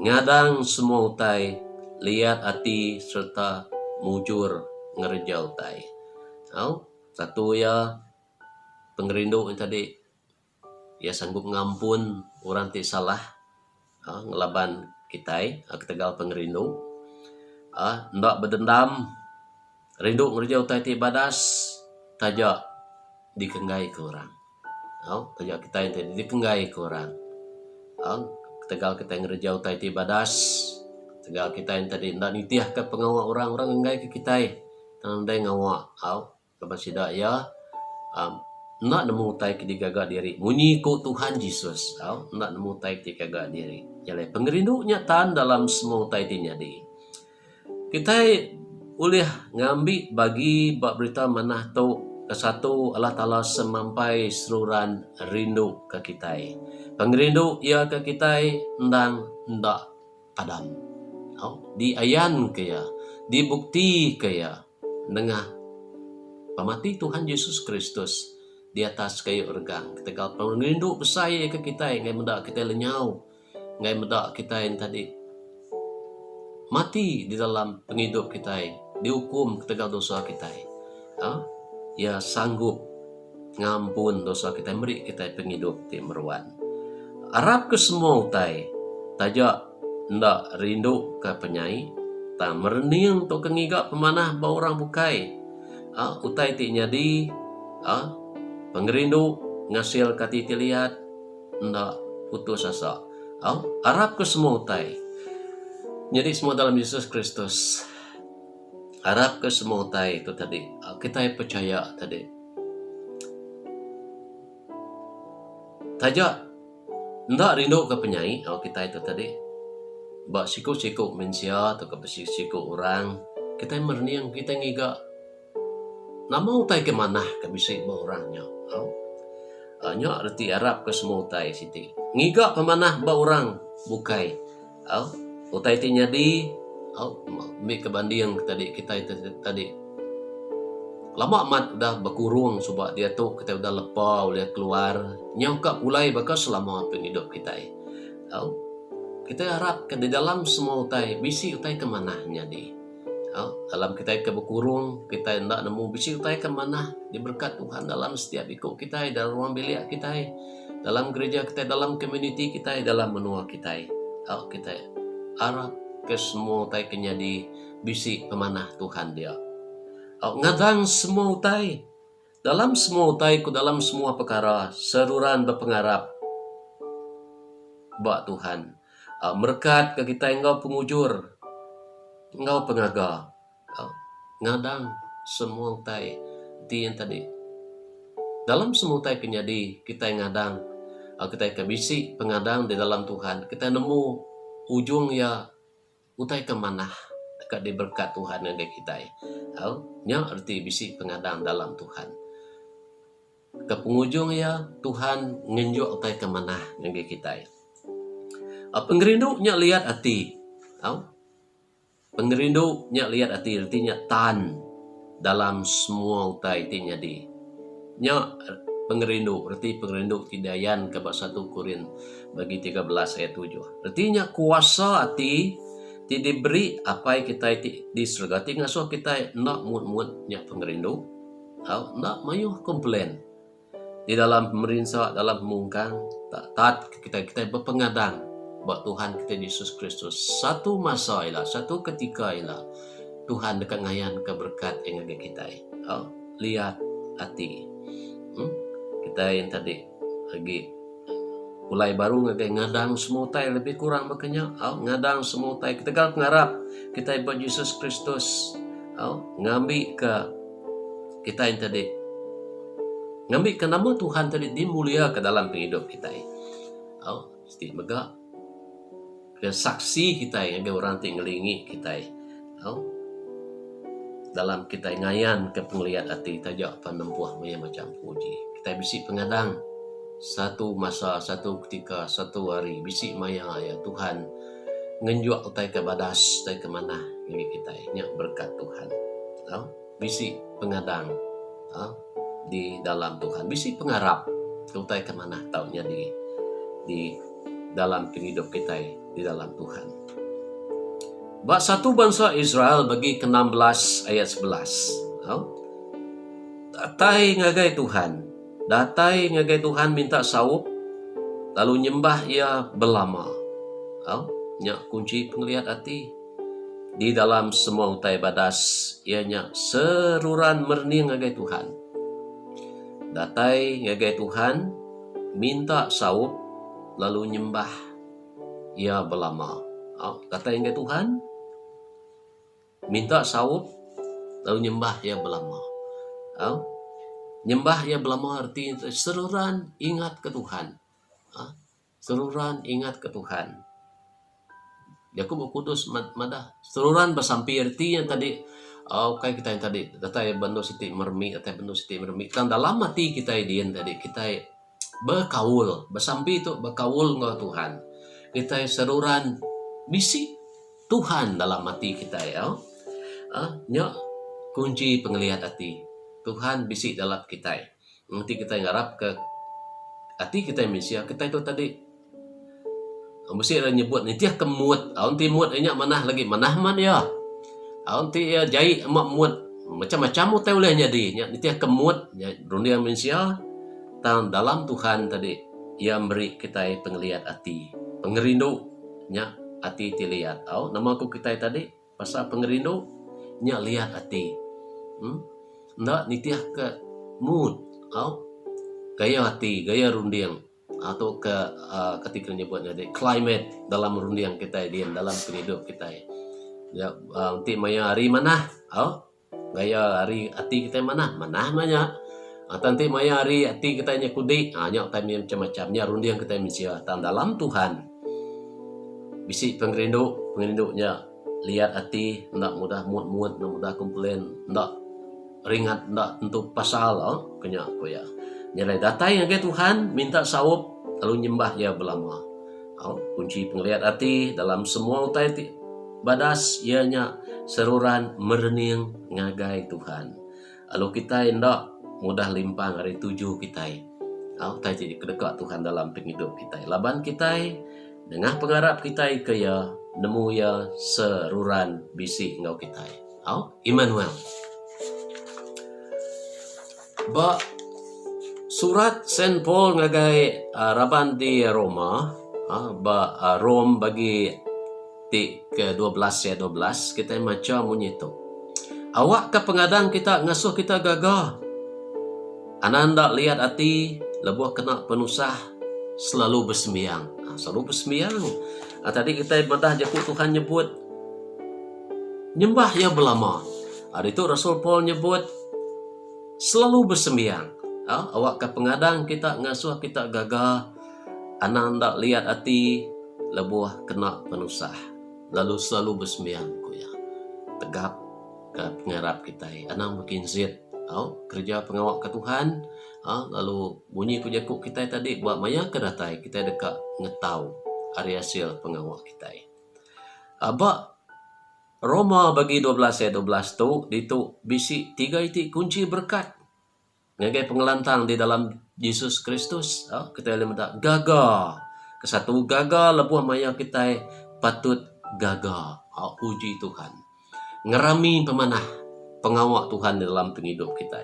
ngadang semua utai, lihat hati serta mujur ngerja utai. Satu ya pengerindu tadi ia sanggup ngampun orang ti salah ngelaban kita ketegal pengerindu ndak berdendam rindu ngerja utai ti badas tajak dikenggai ke orang tajak kita yang tadi dikenggai ke orang ketegal kita ngerja utai ti badas tegal kita yang tadi ndak nitiah ke pengawal orang ngenggai ke kita tandai ngawa lepas tidak ya nak nemu tai digagak diri munyi ku Tuhan Yesus nak nemu tai digagak diri jadi pengerindunya tan dalam semua tai nyadi kita boleh ngambil bagi bab berita manah tu ke satu Allah Ta'ala semampai seruran rindu ke kita pengerindu ia ke kita ndang ndak padam diayan ke ya dibukti ke ya dengan pamati Tuhan Yesus Kristus di atas kayu regang ketika pengerindu besar ke kita ngai mendak kita lenyau ngai mendak kita yang tadi mati di dalam penghidup kita dihukum ketika dosa kita ya sanggup ngampun dosa kita beri kita penghidup ti meruan Arab ke semua utai tajak ndak rindu ke penyai tak merening to kengigak pemanah bau orang bukai utai ti nyadi pengerindu ngasil kati lihat ndak putus asa Arab ke semua utai jadi semua dalam Yesus Kristus Arab ke semua utai itu tadi kita percaya tadi tajak ndak rindu ke penyai kita itu tadi bak siku-siku manusia atau ke siku orang kita merening kita ngiga nama utai ke mana ke bisik ba orangnya nya arti Arab ke semua utai siti ngiga pemanah ba orang bukai utai ti nyadi mi kebanding tadi kita itu tadi lama amat udah berkurung sebab dia tu kita udah lepas udah keluar nyangka mulai bakal selama hidup kita kita harap ke di dalam semua utai bisi utai ke mana nyadi dalam kita ke berkurung kita hendak nemu bisi utai ke mana diberkat Tuhan dalam setiap ikut kita dalam ruang bilik kita dalam gereja kita, dalam community kita, dalam menua kita. Kita arah ke semua utai kenyadi bisi pemanah Tuhan dia. Ngadang semua utai, dalam semua utai ku dalam semua perkara seruran berpengarap buat Tuhan. Merkat ke kita engkau pengujur, engkau pengaga. Ngadang semua utai di yang tadi. Dalam semua utai kenyadi kita ngadang, kita kebisi pengadang di dalam Tuhan. Kita nemu ujung ya utai ke mana dekat di berkat Tuhan yang kita. Nya arti bisi pengadang dalam Tuhan. Ke penghujung ya Tuhan ngenjuk utai ke mana yang kita. Pengerindu nya lihat hati. Pengerindu nya lihat hati artinya tan dalam semua utai tinya di. Nya pengerindu, arti pengerindu tidayan ke 1 Korin bagi 13 ayat 7. Artinya kuasa hati ti diberi apa yang kita di surga. Ti ngasuh kita nak mut-mutnya pengerindu. Nak mayuh komplain. Di dalam pemerintah, dalam mungkang, tak kita berpengadang buat Tuhan kita Yesus Kristus. Satu masa ialah, satu ketika ialah Tuhan dekat ngayan keberkat yang ada kita. Lihat hati. Kita yang tadi lagi mulai baru ngadang semua tai lebih kurang makanya ngadang semua tai kita gal pengarap kita buat Yesus Kristus. Ngambil ke kita yang tadi ngambil ke nama Tuhan tadi dimulia ke dalam hidup kita. Mesti mega ke saksi kita yang ada orang tinggalingi kita. Dalam kita ngayan ke penglihat hati tajak penempuh macam puji. Kita bisi pengadang satu masa, satu ketika, satu hari bisi maya ya Tuhan ngenjuak utai ke badas, utai ke mana ini kita nya berkat Tuhan. Bisi pengadang di dalam Tuhan, bisi pengarap utai ke mana taunya di dalam hidup kita di dalam Tuhan. Bak satu bangsa Israel bagi ke-16 ayat 11. Datai ngagai Tuhan minta saup lalu nyembah ia berlama. Nyak kunci penglihat hati di dalam semua utai badas ianya seruran merni ngagai Tuhan. Datai ngagai Tuhan minta saup lalu nyembah ia berlama. Datai ngagai Tuhan minta saup lalu nyembah ia berlama. Nyembah ia berlama arti seruran ingat ke Tuhan. Seruran ingat ke Tuhan. Yakub Kudus madah seruran bersampi arti yang tadi kayak kita yang tadi datai bendo siti mermi kan dalam mati kita dian tadi kita berkaul bersampi itu berkaul dengan Tuhan. Kita seruran bisi Tuhan dalam mati kita nya kunci penglihat hati Tuhan bisi dalam kita. Nanti kita ngarap ke hati kita Indonesia kita itu tadi mesti ada nyebut nanti kemut nanti mut nya manah lagi manah man ya nanti ya jai emak mut macam-macam utai boleh jadi nanti kemut ya dunia Indonesia dalam Tuhan tadi yang beri kita penglihat hati pengerindu nya hati dilihat. Nama aku kita tadi pasal pengerindu nya lihat hati. Ndak nitiah ke mood. Gaya hati, gaya rundiang atau ke ketika nyebutnya di climate dalam rundiang kita di dalam hidup kita. Ya nanti maya hari mana? Gaya hari hati kita mana? Mana manya? Nanti maya hari hati kita nya kudi. Nya time macam-macamnya rundiang kita Indonesia dalam Tuhan. Bisi pengerindunya lihat hati, ndak mudah muat-muat, ndak mudah komplain, ndak ringat, ndak tentu pasal, kenya aku ya. Nyalai datai yang Tuhan minta saup lalu nyembah ya belama. Kunci penglihat hati dalam semua utai badas ianya seruran merening ngagai Tuhan. Lalu kita ndak mudah limpang hari 7 kita. Tai jadi kedekat Tuhan dalam penghidup kita. Laban kita dengan pengharap kita kaya nemu ya seruran bisi ngau kita. Immanuel. Ba Surat Saint Paul ngagai raban di Roma, Rom bagi ti ke-12 ya 12 kita macam munyi tu. Awak ke pengadang kita ngasuh kita gagah. Ananda lihat hati lebuh kena penusah selalu bersembiang. Selalu bersembiang. Tadi kita madah jakut Tuhan nyebut nyembah ya belama. Hari itu Rasul Paul nyebut selalu bersembiang. Awak ke pengadang kita ngasuh kita gagah. Ananda lihat hati lebuh kena penusah. Lalu selalu bersembiang kuya. Tegap ke pengarap kita. Anang makin zit. Kerja pengawak ke Tuhan. Lalu bunyi kujakuk kita tadi buat maya ke datai. Kita dekat ngetau hari hasil pengawak kita. Abak Roma bagi 12 ayat 12 tu. Itu bisi 3 iti kunci berkat. Ngagai pengelantang di dalam Yesus Kristus. Kita boleh minta gagah. Kesatu gagah lebuh maya kita patut gagah. Puji Tuhan. Ngerami pemanah pengawak Tuhan di dalam penghidup kita.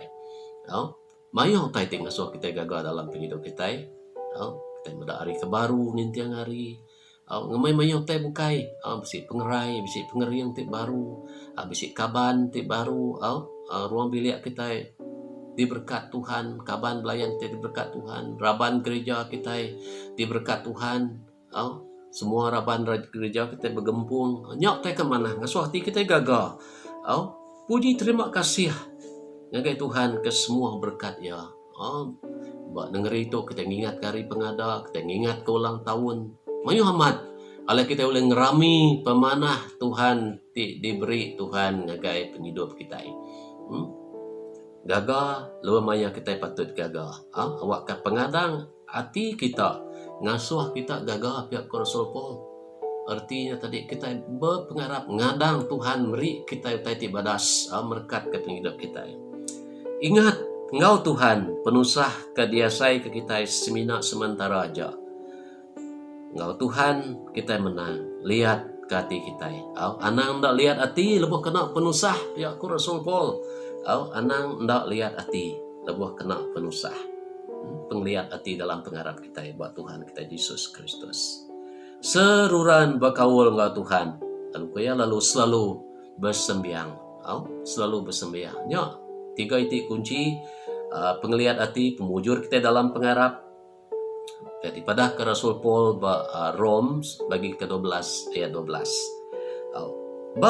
Maya kita ngasuh kita gagah dalam penghidup kita. Kita muda hari kebaru nintiang hari. Ngamai maya kita bukai. Bisi pengerai, bisi pengeriang ti baru. Bisi kaban ti baru. Ruang bilik kita diberkat Tuhan, kaban belayan kita diberkat Tuhan, raban gereja kita diberkat Tuhan. Semua raban gereja kita bergempung. Nyok kita ke mana? Ngasuh hati kita gagah. Puji terima kasih ngagai Tuhan ke semua berkat ya. Buat denger itu kita ingat hari pengada, kita ingat ke ulang tahun. Mayu Hamad, ala kita boleh ngerami pemanah Tuhan diberi Tuhan ngagai penghidup kita. Gagah, luar maya kita patut gagah. Awak ke pengadang hati kita, ngasuh kita gagah pihak Rasul Paul. Artinya tadi kita berpengarap ngadang Tuhan beri kita tadi badas merkat ke penghidup kita. Ingat, engkau Tuhan penusah kediasai ke kita semina sementara aja. Engkau Tuhan kita menang. Lihat ke hati kita. Anang ndak lihat hati lebuh kena penusah pihak Rasul Paul. Anang ndak lihat hati lebuh kena penusah. Penglihat hati dalam pengharap kita buat Tuhan kita Yesus Kristus. Seruran berkawul engkau Tuhan. Lalu selalu bersembiang. Selalu bersembiang. Ya, 3 iti kunci penglihat hati, pemujur kita dalam pengharap. Jadi pada ke Rasul Paul Rom bagi ke-12 ayat 12.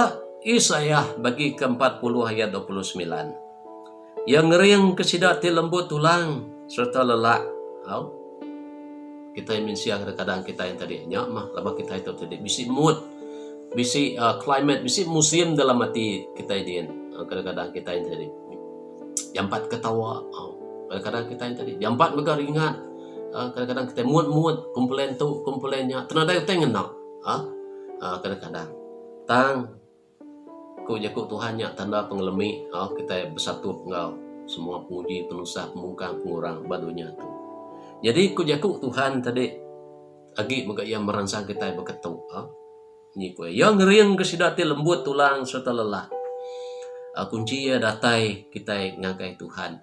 Isaiah bagi ke-40 ayat 29. Yang ngering kesidak ti lembut tulang serta lelak. Kita yang mensia kadang-kadang kita yang tadi nyak mah laba kita itu tadi bisi mood, bisi climate, bisi musim dalam hati kita ini. Kadang-kadang kita yang tadi jampat ketawa. Kadang-kadang kita yang tadi jampat megaringat. Kadang-kadang kita mood kumpulan tu kumpulannya tenada kita ngenak. Kadang-kadang tang ku jakuk Tuhan nya tanda pengelemi kita bersatu engkau semua puji penusah pemungkang pengurang badunya tu. Jadi ku jakuk Tuhan tadi agi moga ia merangsang kita beketu ni ku yang ngering kesidati lembut tulang serta lelah. Kunci ya datai kita ngagai Tuhan.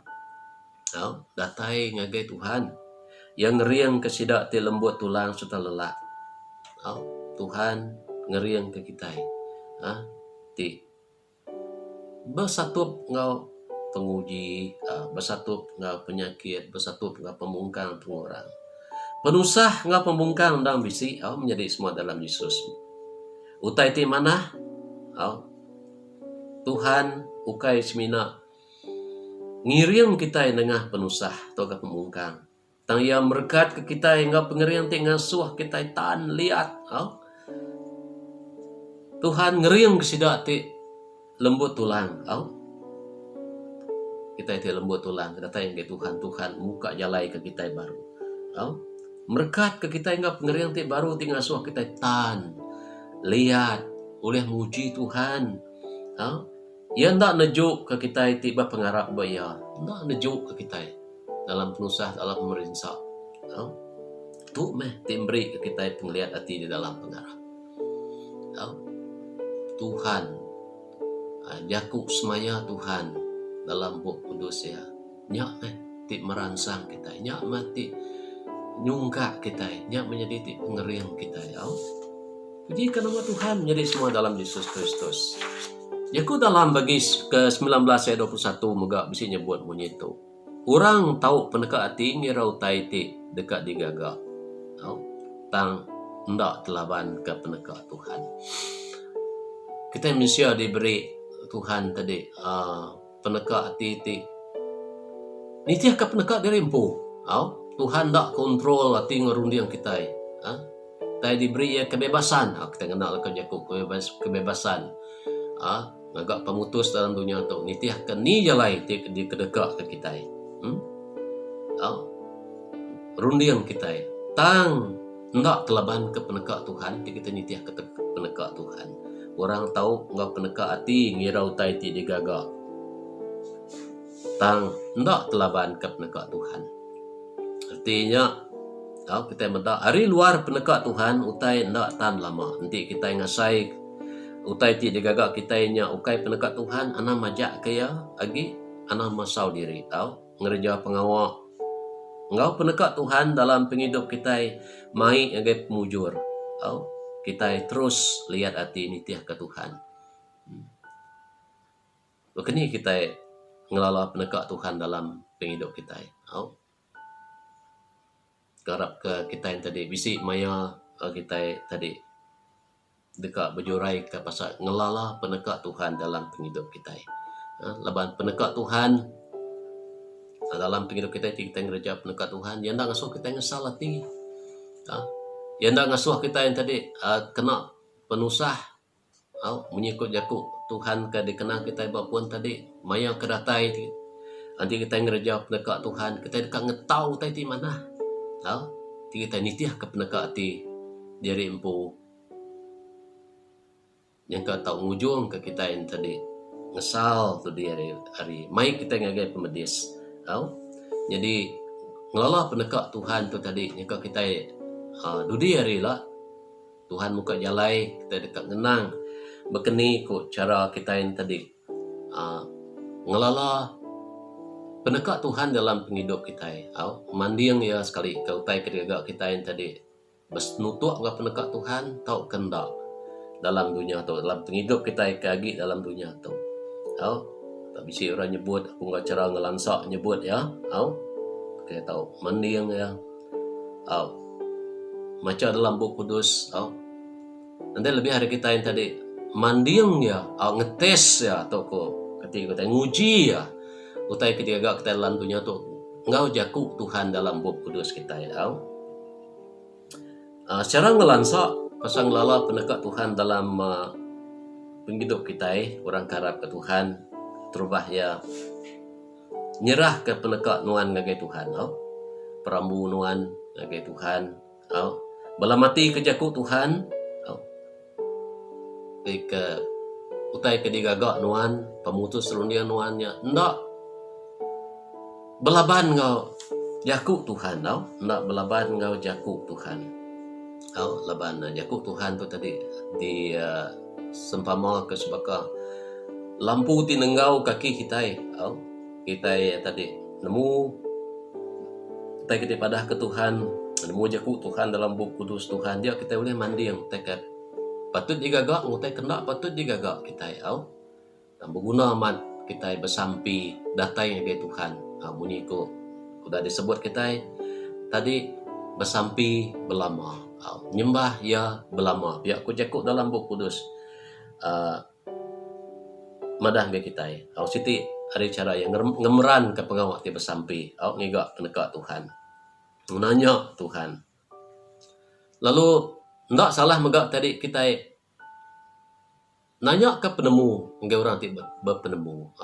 Datai ngagai Tuhan. Yang ngering kesidati lembut tulang serta lelah. Tuhan ngering ke kita. Bersatu engkau penguji, bersatu engkau penyakit, bersatu engkau pemungkang pengurang. Penusah engkau pembungkang dan bisi menjadi semua dalam Yesus. Utai ti mana? Tuhan ukai semina ngiring kita nengah penusah atau ke pembungkang. Tang ia berkat ke kita engkau pengerian ti ngasuh kita tan lihat. Tuhan ngeriang kesidak ti lembut tulang, kita itu lembut tulang. Kita tanya ke Tuhan muka jalai ke kita baru, merkat ke kita enggak pengerian ti baru tinggal suah kita tan lihat oleh muji Tuhan, ya ndak nejuk ke kita tiba pengarap bayar, ndak nejuk ke kita dalam penusah dalam pemerintah, tu meh timberi ke kita penglihat hati di dalam pengarap, Tuhan. Jakuk semaya Tuhan dalam buku kudus ya. Nyak ti merangsang kita, nya mati nyungka kita, nya menjadi ti pengeriang kita ya. Puji nama Tuhan menjadi semua dalam Yesus Kristus. Yaku dalam bagi ke-19 ayat 21 moga bisa nyebut bunyi itu. Orang tahu peneka hati ngirau tai ti dekat digaga. Tang ndak telaban ke peneka Tuhan. Kita mesti diberi Tuhan tadi peneka hati ti. Nitiah ke peneka dari empu. Tuhan ndak kontrol hati ngerundiang kita. Tai diberi ya kebebasan. Kita kenal ke Yakub kebebasan. Agak pemutus dalam dunia tu. Nitiah ke ni jalai di kedekak ke kita. Rundiang kita. Tang ndak telaban ke peneka Tuhan. Kita nitiah ke peneka Tuhan. Orang tahu enggak peneka hati ngirau tai ti digaga. Tang ndak telaban ke peneka Tuhan. Artinya kita mendak hari luar peneka Tuhan utai ndak tan lama. Nanti kita ngasai utai ti digaga kita nya ukai peneka Tuhan ana majak kaya agi ana masau diri ngerja pengawak. Engkau peneka Tuhan dalam penghidup kita mai agai pemujur. Kita terus lihat hati nitiah ke Tuhan. Begini kita ngelala peneka Tuhan dalam penghidup kita. Garap ke kita yang tadi bisi maya kita tadi dekat berjurai ke pasal ngelala peneka Tuhan dalam penghidup kita. Laban peneka Tuhan dalam penghidup kita ngereja peneka Tuhan. Yang dah ngasuh kita ngesal hati. Yang dah ngasuh kita yang tadi kena penusah menyikut jakuk Tuhan ke dikenal kita pun tadi maya kedatai nanti kita ngereja peneka Tuhan kita dekat ngetau tadi mana kita nitiah ke peneka hati dari empu yang kau tahu ngujung ke kita yang tadi ngesal tu di hari mai kita ngagai pemedis jadi ngelola peneka Tuhan tu tadi yang kau kita dudi hari lah Tuhan muka jalai kita dekat ngenang berkeni ko cara kita yang tadi ngelola peneka Tuhan dalam penghidup kita. Mandiang ya sekali kau tai ketiga kita yang tadi besnutuk enggak peneka Tuhan tau kendak dalam dunia tu dalam penghidup kita kagi dalam dunia tu. Tak bisa orang nyebut aku enggak cara ngelansak nyebut ya. Kita tahu mandiang ya. Macam dalam buku kudus, nanti lebih hari kita yang tadi mandiang ya, ngetes ya, toko ketika kita nguji ya, utai ketika kita dalam dunia tu, engkau jakuk Tuhan dalam buku kudus kita ya. Secara ngelansak pasang lala peneka Tuhan dalam penghidup kita, orang karab ke Tuhan, terubah ya, nyerah ke peneka nuan ngagai Tuhan, perambu nuan ngagai Tuhan, bala mati ke jakuk Tuhan, ke utai ke digagak nuan, pemutus rundian nuannya, ndak belaban ngau jakuk Tuhan, ndak belaban ngau jakuk Tuhan, laban jakuk Tuhan tu tadi di sempama ke sebagai lampu tinenggau kaki kita, kita tadi nemu kita padah ke Tuhan. Nemu jakuk Tuhan dalam buku kudus Tuhan dia kita boleh mandi yang tekad patut digagak ngutai kena patut digagak kita dan berguna mat kita bersampi datai ke Tuhan bunyi ko sudah disebut kita tadi bersampi belama nyembah ya belama biar ku jakuk dalam buku kudus madah ke kita siti ada cara yang ngemeran ke pengawak ti bersampi ngigak peneka Tuhan nanya Tuhan. Lalu ndak salah megak tadi kita nanya ke penemu, nggak orang tiba berpenemu,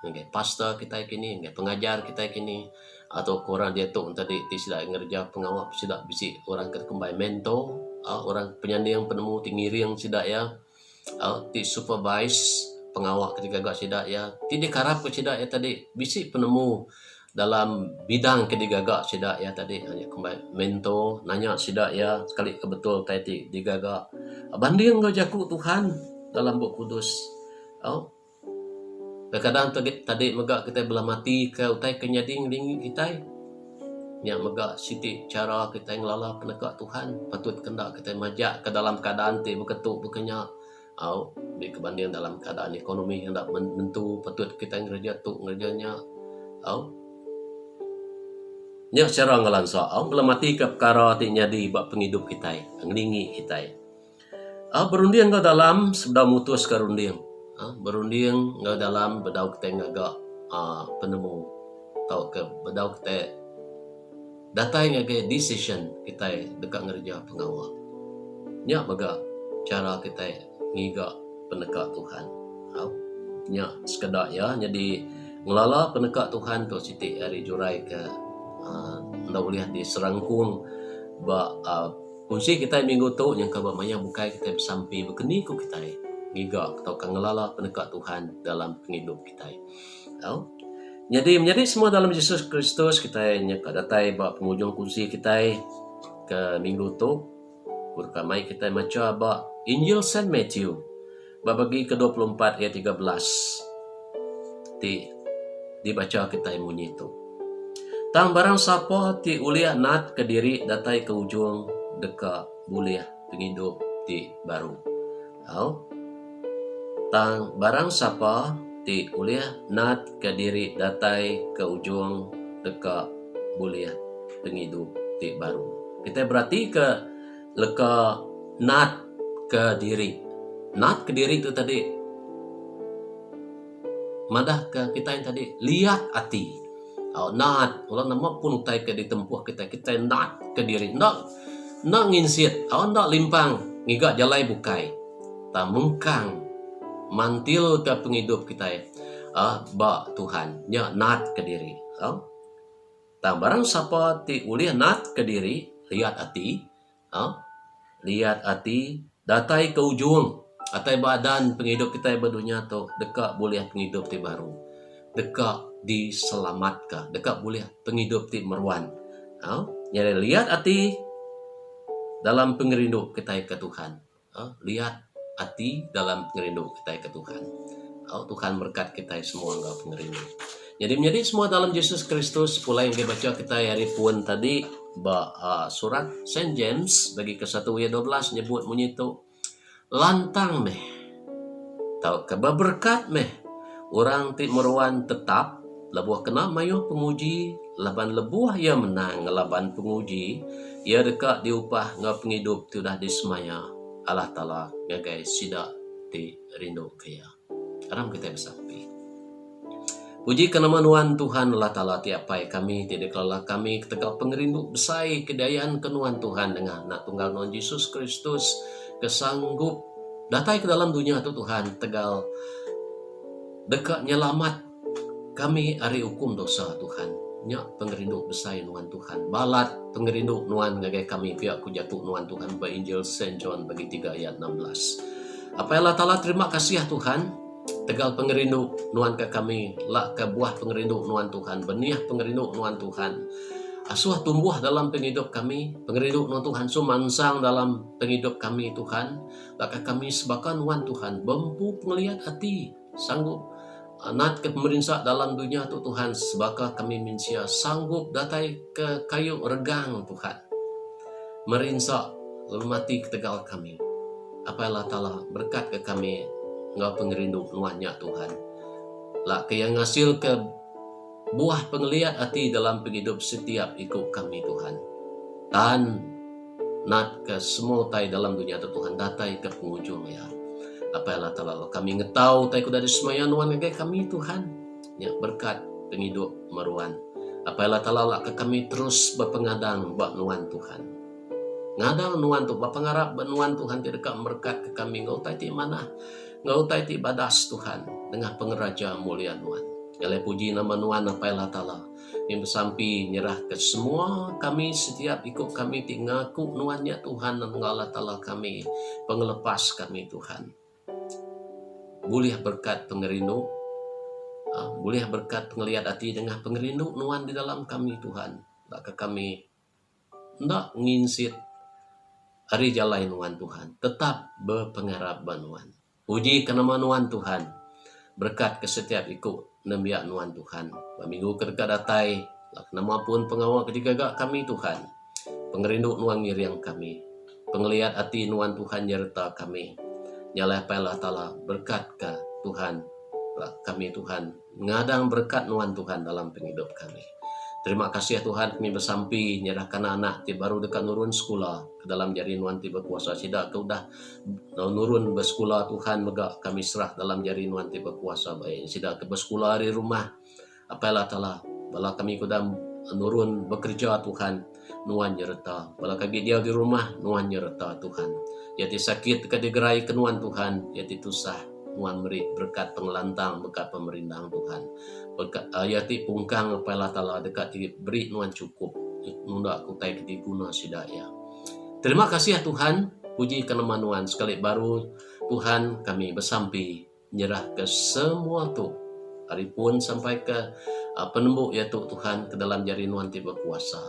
nggak pastor kita kini, nggak pengajar kita kini, atau orang dia tu tadi tidak ngerja pengawal tidak bisi orang kembali mentor, orang penyandang penemu tinggi yang tidak ya, ti supervise pengawal ketika gak tidak ya, tidak karap ke tidak ya tadi bisi penemu dalam bidang kedigagak sidak ya tadi hanya kembali mentor nanya sidak ya sekali kebetul tadi digagak banding kau jakuk Tuhan dalam buku kudus Kadang tadi megak kita belah mati ke utai kenyading ding kita. Nya megak siti cara kita ngelala penegak Tuhan, patut kendak kita majak ke dalam keadaan ti beketuk bekenya au di kebanding dalam keadaan ekonomi yang tak menentu, patut kita ngerja tu ngerjanya au nya cara ngalansa au belah mati ke perkara ti nyadi bak penghidup kita nglingi kita. Berunding ke dalam sudah mutus ke runding. Berunding ke dalam bedau kita ngagak penemu tau ke bedau kita datai ngagak decision kita dekat ngerja pengawal. Nya baga cara kita ngiga penegak Tuhan. Nya sekedar ya jadi ngelala penegak Tuhan tu siti hari jurai ke ndak boleh di serangkung ba kunci kita minggu tu yang kaba maya bukai kita sampai berkeni ku kita giga atau kangelala pendekat Tuhan dalam penghidup kita. Jadi menjadi semua dalam Yesus Kristus kita nyeka datai ba penghujung kunci kita ke minggu tu berkamai kita maca ba Injil Saint Matthew ba bagi ke-24 ayat 13 dibaca kita bunyi tu. Tang barang sapa ti uliah nat ke diri datai ke ujung deka boleh penghidup ti baru. Tang barang siapa ti uliah nat ke diri datai ke ujung deka boleh penghidup ti baru. Kita berarti ke leka nat ke diri. Nat ke diri itu tadi madah ke kita yang tadi lihat hati. Nat ulang nama pun tai ke ditempuh kita nat ke diri. Nak nginsit, nak limpang, ngiga jalai bukai, tak mengkang, mantil ke penghidup kita ba Tuhan, nya nat ke diri. Tak barang siapa ti uliah nat ke diri, lihat hati, datai ke ujung, atai badan penghidup kita berdunia tu, dekat boleh penghidup ti baru, dekat diselamatkan, dekat boleh penghidup ti meruan. Jadi lihat hati dalam pengerindu kita ke Tuhan. Lihat hati dalam pengerindu kita ke Tuhan. Tuhan berkat kita semua enggak pengerindu. Jadi menjadi semua dalam Yesus Kristus pula yang dibaca kita hari pun tadi surat Saint James bagi ke 1 ayat 12 nyebut bunyi itu lantang meh tau ke berkat meh orang ti meruan tetap labuh kena mayu penguji laban lebuah ia menang laban penguji ia dekat diupah ngap penghidup sudah disemaya Allah Ta'ala ngagai sida di rindu kaya aram kita bersapi puji kenamanuan Tuhan Allah Ta'ala tiapai kami tidak kelala kami ketegak pengerindu besai kedayaan kenuan Tuhan dengan anak tunggal non Yesus Kristus kesanggup datai ke dalam dunia itu Tuhan tegal dekat nyelamat kami hari hukum dosa Tuhan nyak pengerindu besai nuan Tuhan balat pengerindu nuan ngagai kami pihak ku jatuh nuan Tuhan ba Injil Saint John bagi 3 ayat 16 apa Allah Ta'ala terima kasih ya Tuhan tegal pengerindu nuan ke kami lah ke buah pengerindu nuan Tuhan benih pengerindu nuan Tuhan asuh tumbuh dalam penghidup kami pengerindu nuan Tuhan sumansang dalam penghidup kami Tuhan lah kami sebakan nuan Tuhan bempu pengeliat hati sanggup nat ke pemerintah dalam dunia tu Tuhan sebaka kami minsia sanggup datai ke kayu regang Tuhan merinsak lalu mati ketegal kami apa Allah Ta'ala berkat ke kami ngau pengerindu nuannya Tuhan lah ke yang hasil ke buah pengeliat hati dalam penghidup setiap ikut kami Tuhan dan nat ke semua tai dalam dunia tu Tuhan datai ke penghujung ya apa Allah Ta'ala kami ngetau tai kuda dismaya nuan ngagai kami Tuhan ya berkat penghidup meruan apa Allah Ta'ala ke kami terus berpengadang buat nuan Tuhan ngadang nuan tu bapangarap nuan Tuhan tidak berkat ke kami ngau tai ti mana ngau tai ti badas Tuhan dengan pengeraja mulia nuan oleh puji nama nuan apa Allah Ta'ala yang bersampi nyerah ke semua kami setiap ikut kami ti ngaku nuannya Tuhan dan Allah Ta'ala kami pengelepas kami Tuhan boleh berkat pengerindu boleh berkat pengeliat hati dengan pengerindu nuan di dalam kami Tuhan tak ke kami ndak nginsit hari jalan nuan Tuhan tetap berpengharap nuan puji kenama nuan Tuhan berkat ke setiap ikut nembiak nuan Tuhan. Minggu kedekat datai, nama pun pengawal ketiga gak kami Tuhan. Pengerinduk nuan ngiriang kami. Penglihat hati nuan Tuhan nyerta kami. Nyala pala tala berkat ke Tuhan. Kami Tuhan. Ngadang berkat nuan Tuhan dalam penghidup kami. Terima kasih ya Tuhan, kami bersampi nyerahkan anak ti baru dekat nurun sekolah ke dalam jari nuan ti berkuasa. Sidak ke udah nurun bersekolah Tuhan, megak kami serah dalam jari nuan ti berkuasa baik. Sidak ke bersekolah di rumah, apalah tala bala kami kuda nurun bekerja Tuhan, nuan nyerta. Bala kami dia di rumah, nuan nyerta Tuhan. Yati sakit ke digerai ke nuan Tuhan, yati tusah nuan beri berkat pengelantang, berkat pemerintahan Tuhan. Berkat ayati pungkang apalah tala dekat beri nuan cukup. Nunda aku tai keti guna sidaya. Terima kasih ya Tuhan, puji kenama nuan sekali baru Tuhan kami bersampi nyerah ke semua tu. Hari pun sampai ke penembuk ya Tuhan ke dalam jari nuan ti berkuasa.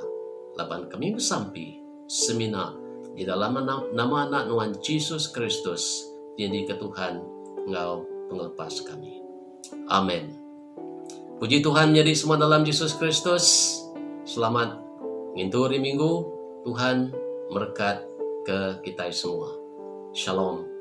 Laban kami bersampi seminar di dalam nama anak nuan Yesus Kristus. Jadi ke Tuhan Engkau penglepas kami. Amin. Puji Tuhan menjadi semua dalam Yesus Kristus. Selamat nginturi minggu. Tuhan berkat ke kita semua. Shalom.